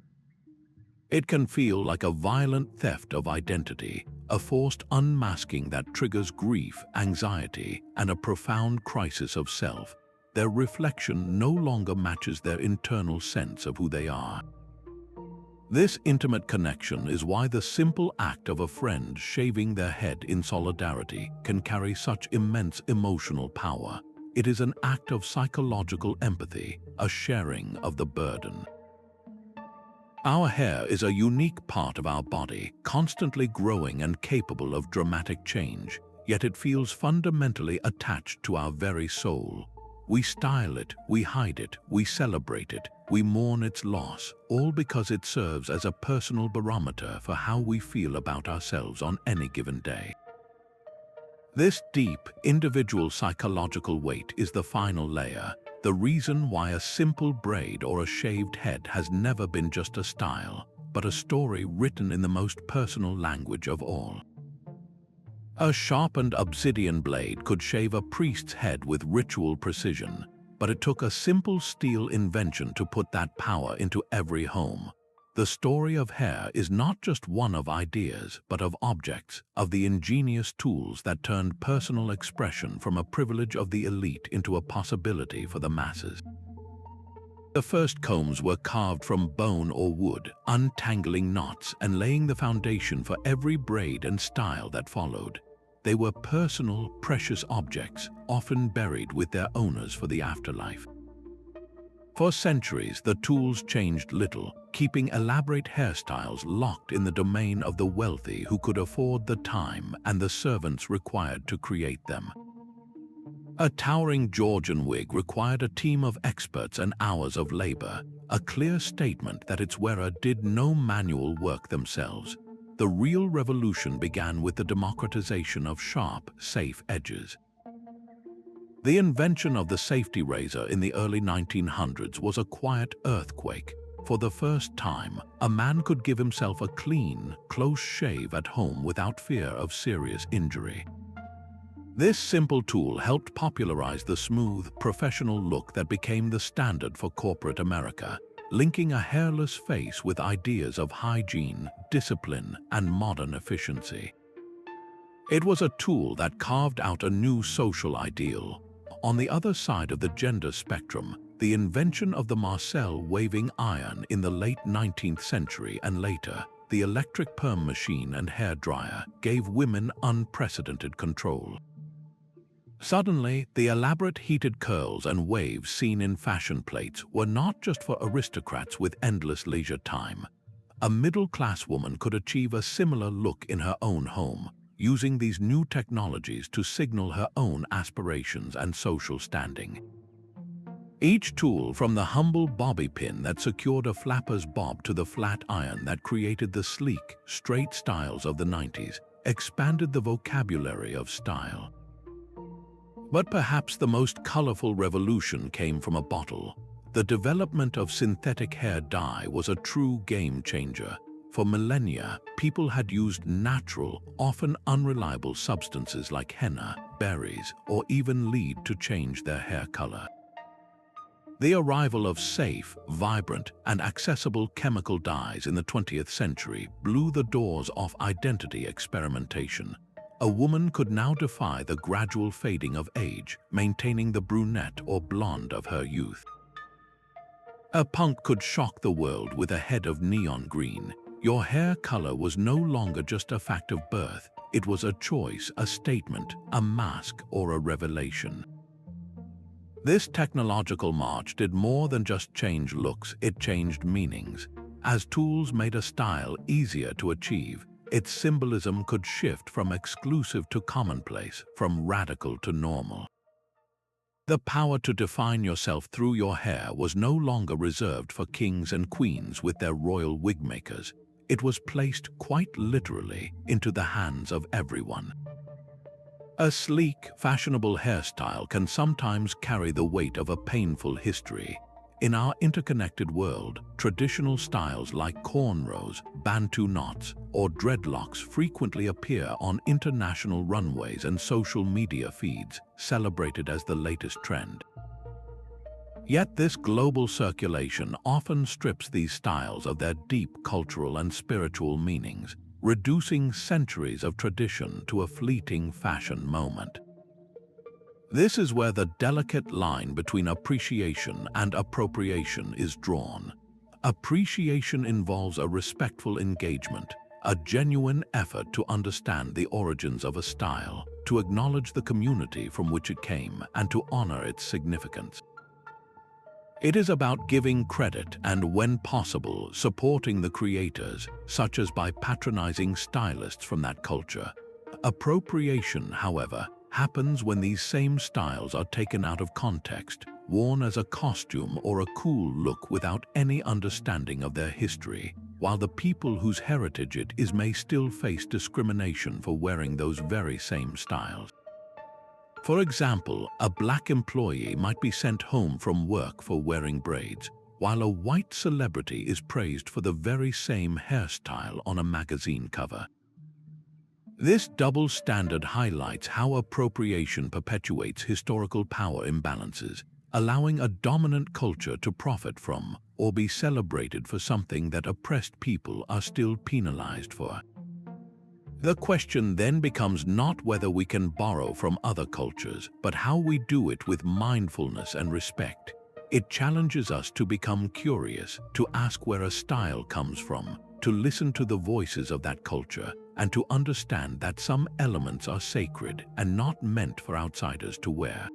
It can feel like a violent theft of identity, a forced unmasking that triggers grief, anxiety, and a profound crisis of self. Their reflection no longer matches their internal sense of who they are. This intimate connection is why the simple act of a friend shaving their head in solidarity can carry such immense emotional power. It is an act of psychological empathy, a sharing of the burden. Our hair is a unique part of our body, constantly growing and capable of dramatic change, yet it feels fundamentally attached to our very soul. We style it, we hide it, we celebrate it, we mourn its loss, all because it serves as a personal barometer for how we feel about ourselves on any given day. This deep, individual psychological weight is the final layer, the reason why a simple braid or a shaved head has never been just a style, but a story written in the most personal language of all. A sharpened obsidian blade could shave a priest's head with ritual precision, but it took a simple steel invention to put that power into every home. The story of hair is not just one of ideas, but of objects, of the ingenious tools that turned personal expression from a privilege of the elite into a possibility for the masses. The first combs were carved from bone or wood, untangling knots and laying the foundation for every braid and style that followed. They were personal, precious objects, often buried with their owners for the afterlife. For centuries, the tools changed little, keeping elaborate hairstyles locked in the domain of the wealthy who could afford the time and the servants required to create them. A towering Georgian wig required a team of experts and hours of labor, a clear statement that its wearer did no manual work themselves. The real revolution began with the democratization of sharp, safe edges. The invention of the safety razor in the early 1900s was a quiet earthquake. For the first time, a man could give himself a clean, close shave at home without fear of serious injury. This simple tool helped popularize the smooth, professional look that became the standard for corporate America, linking a hairless face with ideas of hygiene, discipline, and modern efficiency. It was a tool that carved out a new social ideal. On the other side of the gender spectrum, the invention of the Marcel waving iron in the late 19th century and later, the electric perm machine and hair dryer gave women unprecedented control. Suddenly, the elaborate heated curls and waves seen in fashion plates were not just for aristocrats with endless leisure time. A middle-class woman could achieve a similar look in her own home, using these new technologies to signal her own aspirations and social standing. Each tool, from the humble bobby pin that secured a flapper's bob to the flat iron that created the sleek, straight styles of the 90s, expanded the vocabulary of style. But perhaps the most colorful revolution came from a bottle. The development of synthetic hair dye was a true game changer. For millennia, people had used natural, often unreliable substances like henna, berries, or even lead to change their hair color. The arrival of safe, vibrant, and accessible chemical dyes in the 20th century blew the doors off identity experimentation. A woman could now defy the gradual fading of age, maintaining the brunette or blonde of her youth. A punk could shock the world with a head of neon green. Your hair color was no longer just a fact of birth. It was a choice, a statement, a mask, or a revelation. This technological march did more than just change looks, it changed meanings. As tools made a style easier to achieve, its symbolism could shift from exclusive to commonplace, from radical to normal. The power to define yourself through your hair was no longer reserved for kings and queens with their royal wigmakers. It was placed quite literally into the hands of everyone. A sleek, fashionable hairstyle can sometimes carry the weight of a painful history. In our interconnected world, traditional styles like cornrows, Bantu knots, or dreadlocks frequently appear on international runways and social media feeds, celebrated as the latest trend. Yet this global circulation often strips these styles of their deep cultural and spiritual meanings, reducing centuries of tradition to a fleeting fashion moment. This is where the delicate line between appreciation and appropriation is drawn. Appreciation involves a respectful engagement, a genuine effort to understand the origins of a style, to acknowledge the community from which it came, and to honor its significance. It is about giving credit and, when possible, supporting the creators, such as by patronizing stylists from that culture. Appropriation, however, happens when these same styles are taken out of context, worn as a costume or a cool look without any understanding of their history, while the people whose heritage it is may still face discrimination for wearing those very same styles. For example, a black employee might be sent home from work for wearing braids, while a white celebrity is praised for the very same hairstyle on a magazine cover. This double standard highlights how appropriation perpetuates historical power imbalances, allowing a dominant culture to profit from or be celebrated for something that oppressed people are still penalized for. The question then becomes not whether we can borrow from other cultures, but how we do it with mindfulness and respect. It challenges us to become curious, to ask where a style comes from, to listen to the voices of that culture, and to understand that some elements are sacred and not meant for outsiders to wear.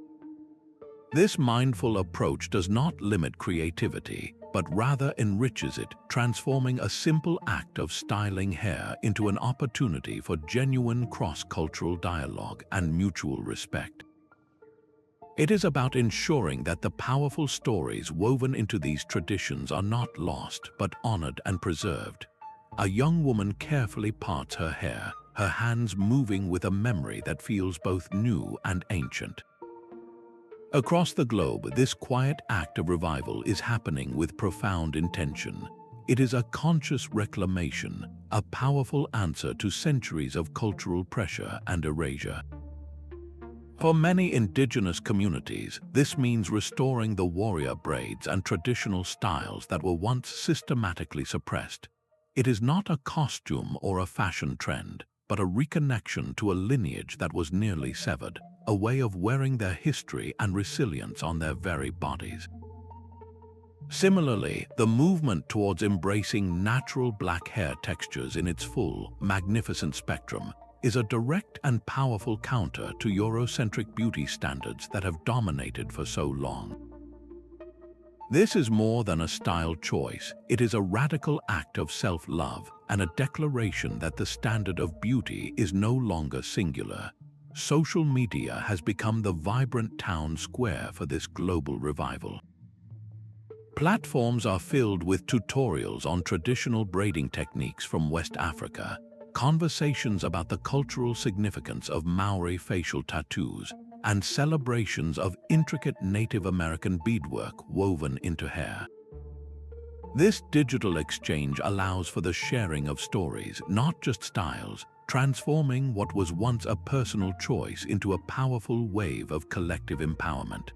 This mindful approach does not limit creativity, but rather enriches it, transforming a simple act of styling hair into an opportunity for genuine cross-cultural dialogue and mutual respect. It is about ensuring that the powerful stories woven into these traditions are not lost, but honored and preserved. A young woman carefully parts her hair, her hands moving with a memory that feels both new and ancient. Across the globe, this quiet act of revival is happening with profound intention. It is a conscious reclamation, a powerful answer to centuries of cultural pressure and erasure. For many indigenous communities, this means restoring the warrior braids and traditional styles that were once systematically suppressed. It is not a costume or a fashion trend, but a reconnection to a lineage that was nearly severed, a way of wearing their history and resilience on their very bodies. Similarly, the movement towards embracing natural black hair textures in its full, magnificent spectrum is a direct and powerful counter to Eurocentric beauty standards that have dominated for so long. This is more than a style choice. It is a radical act of self-love and a declaration that the standard of beauty is no longer singular. Social media has become the vibrant town square for this global revival. Platforms are filled with tutorials on traditional braiding techniques from West Africa, conversations about the cultural significance of Maori facial tattoos, and celebrations of intricate Native American beadwork woven into hair. This digital exchange allows for the sharing of stories, not just styles, transforming what was once a personal choice into a powerful wave of collective empowerment.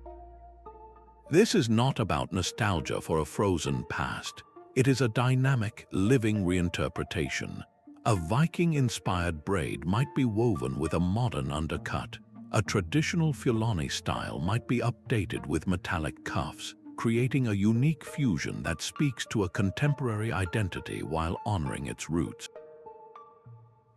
This is not about nostalgia for a frozen past. It is a dynamic, living reinterpretation. A Viking-inspired braid might be woven with a modern undercut. A traditional Fulani style might be updated with metallic cuffs, creating a unique fusion that speaks to a contemporary identity while honoring its roots.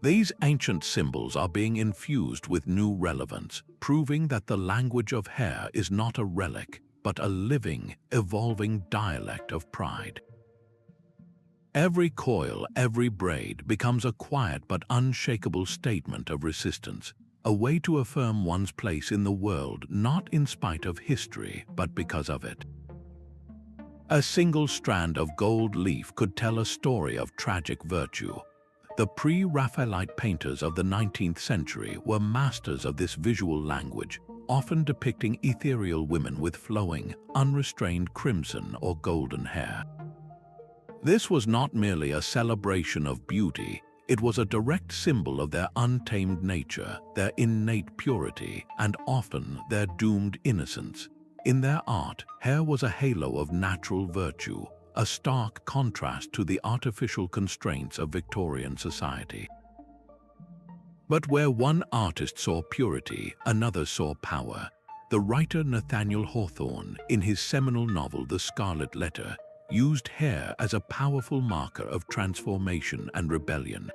These ancient symbols are being infused with new relevance, proving that the language of hair is not a relic, but a living, evolving dialect of pride. Every coil, every braid becomes a quiet but unshakable statement of resistance, a way to affirm one's place in the world not in spite of history but because of it. A single strand of gold leaf could tell a story of tragic virtue. The pre-Raphaelite painters of the 19th century were masters of this visual language, often depicting ethereal women with flowing, unrestrained crimson or golden hair. This was not merely a celebration of beauty, it was a direct symbol of their untamed nature, their innate purity, and often their doomed innocence. In their art, hair was a halo of natural virtue, a stark contrast to the artificial constraints of Victorian society. But where one artist saw purity, another saw power. The writer Nathaniel Hawthorne, in his seminal novel The Scarlet Letter, used hair as a powerful marker of transformation and rebellion.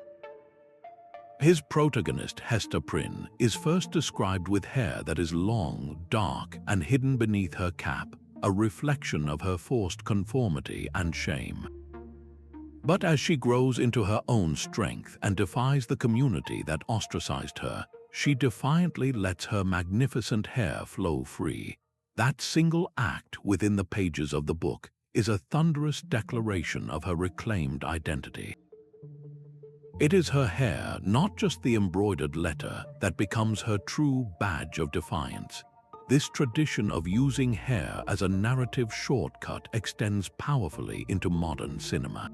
His protagonist, Hester Prynne, is first described with hair that is long, dark, and hidden beneath her cap, a reflection of her forced conformity and shame. But as she grows into her own strength and defies the community that ostracized her, she defiantly lets her magnificent hair flow free. That single act within the pages of the book is a thunderous declaration of her reclaimed identity. It is her hair, not just the embroidered letter, that becomes her true badge of defiance. This tradition of using hair as a narrative shortcut extends powerfully into modern cinema.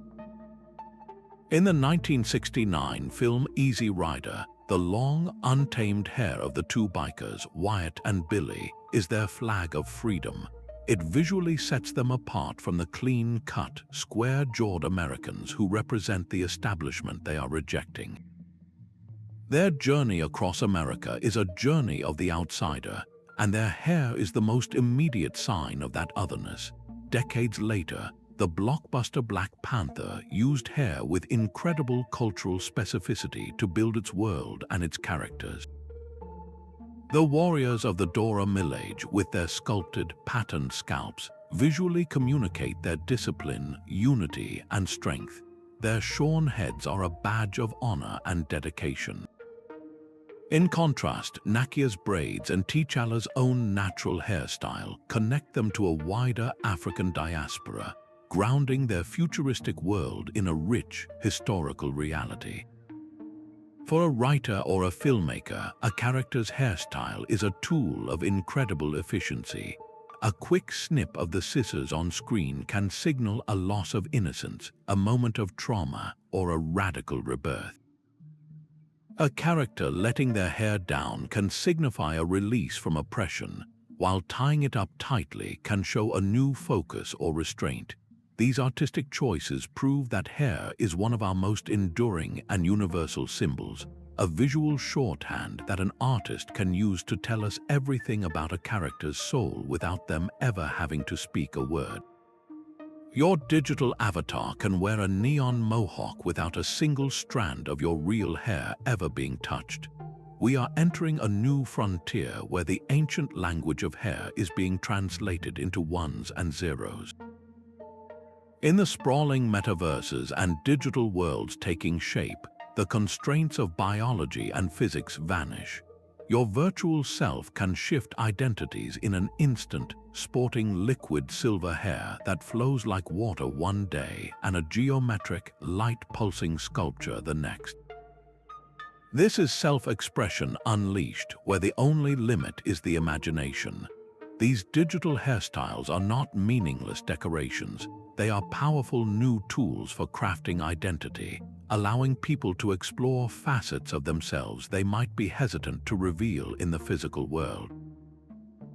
In the 1969 film Easy Rider, the long, untamed hair of the two bikers, Wyatt and Billy, is their flag of freedom. It visually sets them apart from the clean-cut, square-jawed Americans who represent the establishment they are rejecting. Their journey across America is a journey of the outsider, and their hair is the most immediate sign of that otherness. Decades later, the blockbuster Black Panther used hair with incredible cultural specificity to build its world and its characters. The warriors of the Dora Milaje, with their sculpted, patterned scalps, visually communicate their discipline, unity, and strength. Their shorn heads are a badge of honor and dedication. In contrast, Nakia's braids and T'Challa's own natural hairstyle connect them to a wider African diaspora, grounding their futuristic world in a rich, historical reality. For a writer or a filmmaker, a character's hairstyle is a tool of incredible efficiency. A quick snip of the scissors on screen can signal a loss of innocence, a moment of trauma, or a radical rebirth. A character letting their hair down can signify a release from oppression, while tying it up tightly can show a new focus or restraint. These artistic choices prove that hair is one of our most enduring and universal symbols, a visual shorthand that an artist can use to tell us everything about a character's soul without them ever having to speak a word. Your digital avatar can wear a neon mohawk without a single strand of your real hair ever being touched. We are entering a new frontier where the ancient language of hair is being translated into ones and zeros. In the sprawling metaverses and digital worlds taking shape, the constraints of biology and physics vanish. Your virtual self can shift identities in an instant, sporting liquid silver hair that flows like water one day and a geometric, light-pulsing sculpture the next. This is self-expression unleashed, where the only limit is the imagination. These digital hairstyles are not meaningless decorations. They are powerful new tools for crafting identity, allowing people to explore facets of themselves they might be hesitant to reveal in the physical world.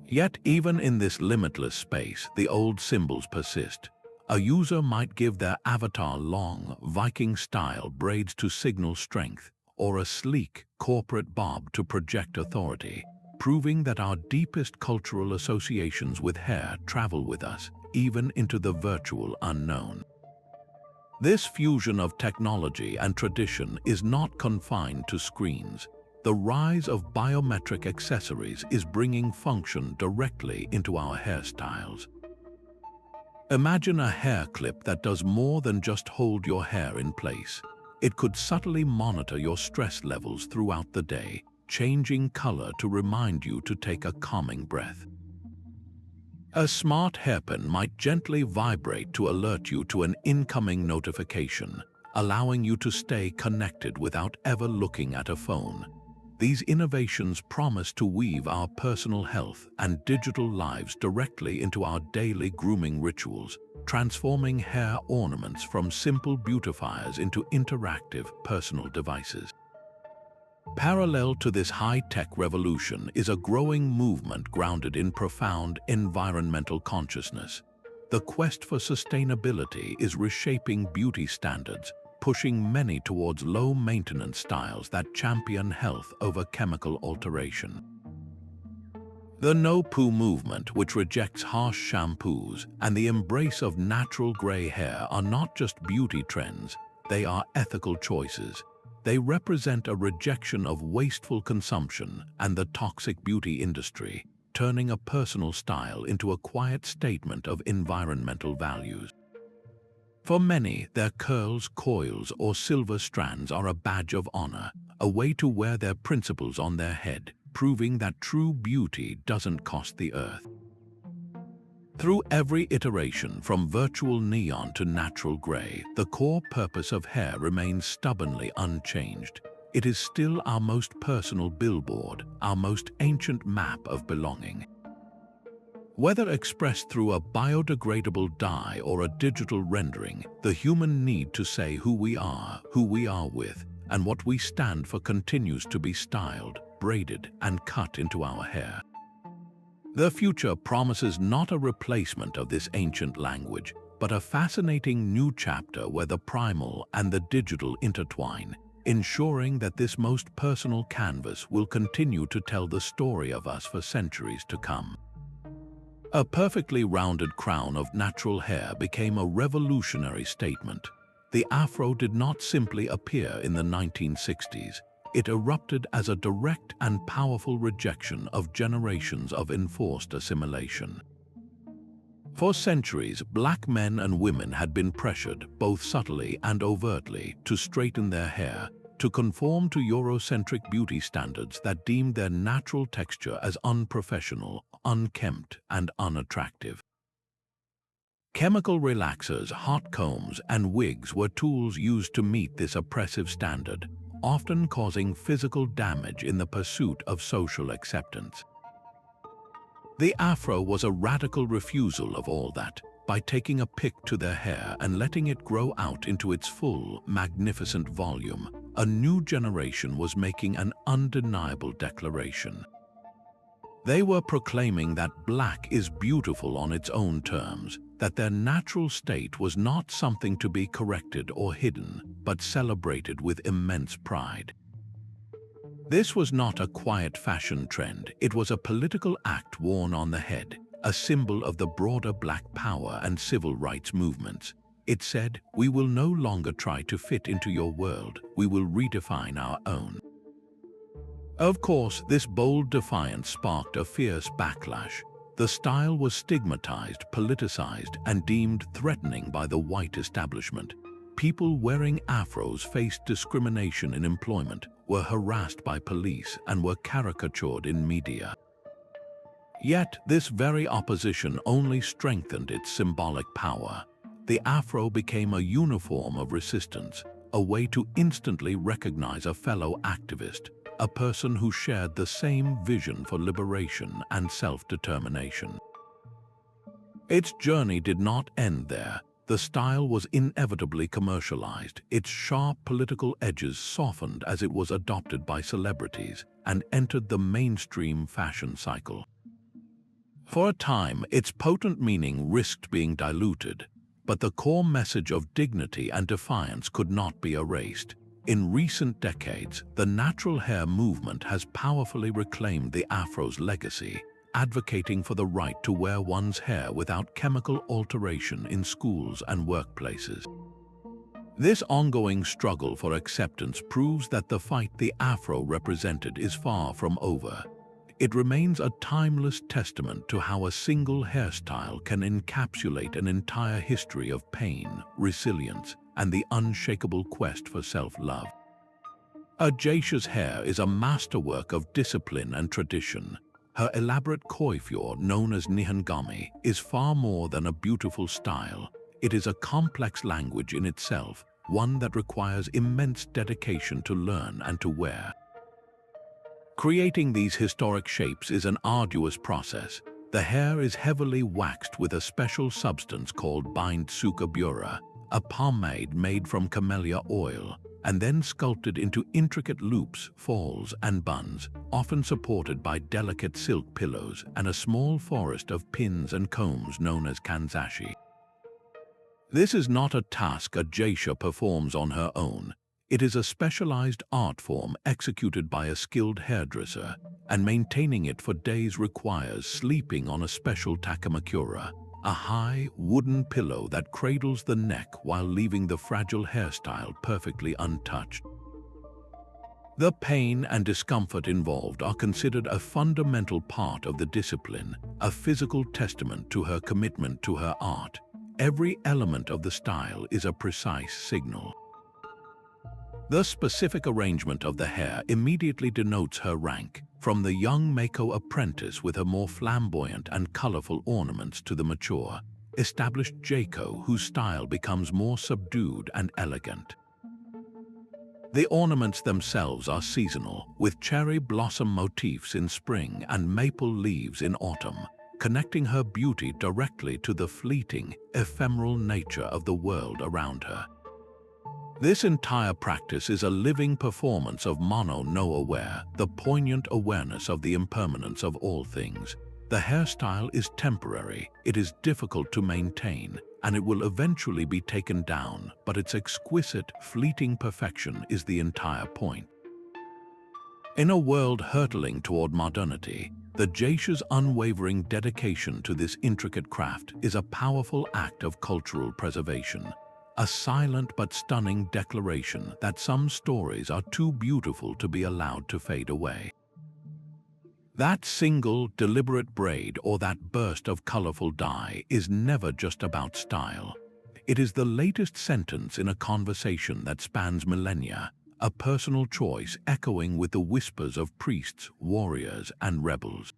Yet even in this limitless space, the old symbols persist. A user might give their avatar long, Viking-style braids to signal strength, or a sleek, corporate bob to project authority, proving that our deepest cultural associations with hair travel with us, even into the virtual unknown. This fusion of technology and tradition is not confined to screens. The rise of biometric accessories is bringing function directly into our hairstyles. Imagine a hair clip that does more than just hold your hair in place. It could subtly monitor your stress levels throughout the day, changing color to remind you to take a calming breath. A smart hairpin might gently vibrate to alert you to an incoming notification, allowing you to stay connected without ever looking at a phone. These innovations promise to weave our personal health and digital lives directly into our daily grooming rituals, transforming hair ornaments from simple beautifiers into interactive personal devices. Parallel to this high-tech revolution is a growing movement grounded in profound environmental consciousness. The quest for sustainability is reshaping beauty standards, pushing many towards low-maintenance styles that champion health over chemical alteration. The no-poo movement, which rejects harsh shampoos, and the embrace of natural gray hair are not just beauty trends, they are ethical choices. They represent a rejection of wasteful consumption and the toxic beauty industry, turning a personal style into a quiet statement of environmental values. For many, their curls, coils, or silver strands are a badge of honor, a way to wear their principles on their head, proving that true beauty doesn't cost the earth. Through every iteration, from virtual neon to natural gray, the core purpose of hair remains stubbornly unchanged. It is still our most personal billboard, our most ancient map of belonging. Whether expressed through a biodegradable dye or a digital rendering, the human need to say who we are with, and what we stand for continues to be styled, braided, and cut into our hair. The future promises not a replacement of this ancient language, but a fascinating new chapter where the primal and the digital intertwine, ensuring that this most personal canvas will continue to tell the story of us for centuries to come. A perfectly rounded crown of natural hair became a revolutionary statement. The afro did not simply appear in the 1960s. It erupted as a direct and powerful rejection of generations of enforced assimilation. For centuries, black men and women had been pressured, both subtly and overtly, to straighten their hair, to conform to Eurocentric beauty standards that deemed their natural texture as unprofessional, unkempt, and unattractive. Chemical relaxers, hot combs, and wigs were tools used to meet this oppressive standard, often causing physical damage in the pursuit of social acceptance. The afro was a radical refusal of all that. By taking a pick to their hair and letting it grow out into its full, magnificent volume, a new generation was making an undeniable declaration. They were proclaiming that black is beautiful on its own terms, that their natural state was not something to be corrected or hidden, but celebrated with immense pride. This was not a quiet fashion trend, it was a political act worn on the head, a symbol of the broader black power and civil rights movements. It said, "We will no longer try to fit into your world, we will redefine our own." Of course, this bold defiance sparked a fierce backlash. The style was stigmatized, politicized, and deemed threatening by the white establishment. People wearing afros faced discrimination in employment, were harassed by police, and were caricatured in media. Yet, this very opposition only strengthened its symbolic power. The afro became a uniform of resistance, a way to instantly recognize a fellow activist, a person who shared the same vision for liberation and self-determination. Its journey did not end there. The style was inevitably commercialized, its sharp political edges softened as it was adopted by celebrities and entered the mainstream fashion cycle. For a time, its potent meaning risked being diluted, but the core message of dignity and defiance could not be erased. In recent decades, the natural hair movement has powerfully reclaimed the afro's legacy, advocating for the right to wear one's hair without chemical alteration in schools and workplaces. This ongoing struggle for acceptance proves that the fight the afro represented is far from over. It remains a timeless testament to how a single hairstyle can encapsulate an entire history of pain, resilience, and the unshakable quest for self-love. Geisha's hair is a masterwork of discipline and tradition. Her elaborate coiffure, known as nihangami, is far more than a beautiful style. It is a complex language in itself, one that requires immense dedication to learn and to wear. Creating these historic shapes is an arduous process. The hair is heavily waxed with a special substance called bind-sukabura, a pomade made from camellia oil, and then sculpted into intricate loops, falls, and buns, often supported by delicate silk pillows and a small forest of pins and combs known as kanzashi. This is not a task a geisha performs on her own. It is a specialized art form executed by a skilled hairdresser, and maintaining it for days requires sleeping on a special takamakura, a high, wooden pillow that cradles the neck while leaving the fragile hairstyle perfectly untouched. The pain and discomfort involved are considered a fundamental part of the discipline, a physical testament to her commitment to her art. Every element of the style is a precise signal. The specific arrangement of the hair immediately denotes her rank, from the young Mako apprentice with her more flamboyant and colorful ornaments to the mature, established Jaiko whose style becomes more subdued and elegant. The ornaments themselves are seasonal, with cherry blossom motifs in spring and maple leaves in autumn, connecting her beauty directly to the fleeting, ephemeral nature of the world around her. This entire practice is a living performance of mono no aware, the poignant awareness of the impermanence of all things. The hairstyle is temporary, it is difficult to maintain, and it will eventually be taken down, but its exquisite, fleeting perfection is the entire point. In a world hurtling toward modernity, the geisha's unwavering dedication to this intricate craft is a powerful act of cultural preservation. A silent but stunning declaration that some stories are too beautiful to be allowed to fade away. That single, deliberate braid or that burst of colorful dye is never just about style. It is the latest sentence in a conversation that spans millennia, a personal choice echoing with the whispers of priests, warriors, and rebels.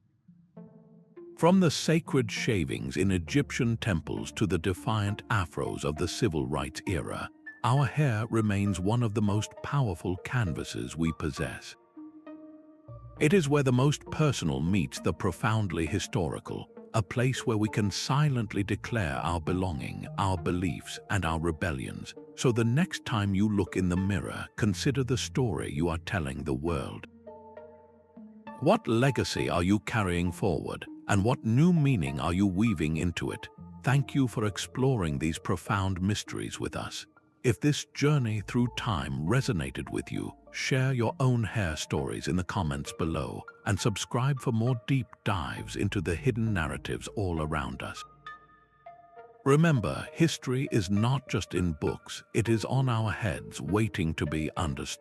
From the sacred shavings in Egyptian temples to the defiant afros of the civil rights era, our hair remains one of the most powerful canvases we possess. It is where the most personal meets the profoundly historical, a place where we can silently declare our belonging, our beliefs, and our rebellions. So the next time you look in the mirror, consider the story you are telling the world. What legacy are you carrying forward? And what new meaning are you weaving into it? Thank you for exploring these profound mysteries with us. If this journey through time resonated with you, share your own hair stories in the comments below and subscribe for more deep dives into the hidden narratives all around us. Remember, history is not just in books, it is on our heads waiting to be understood.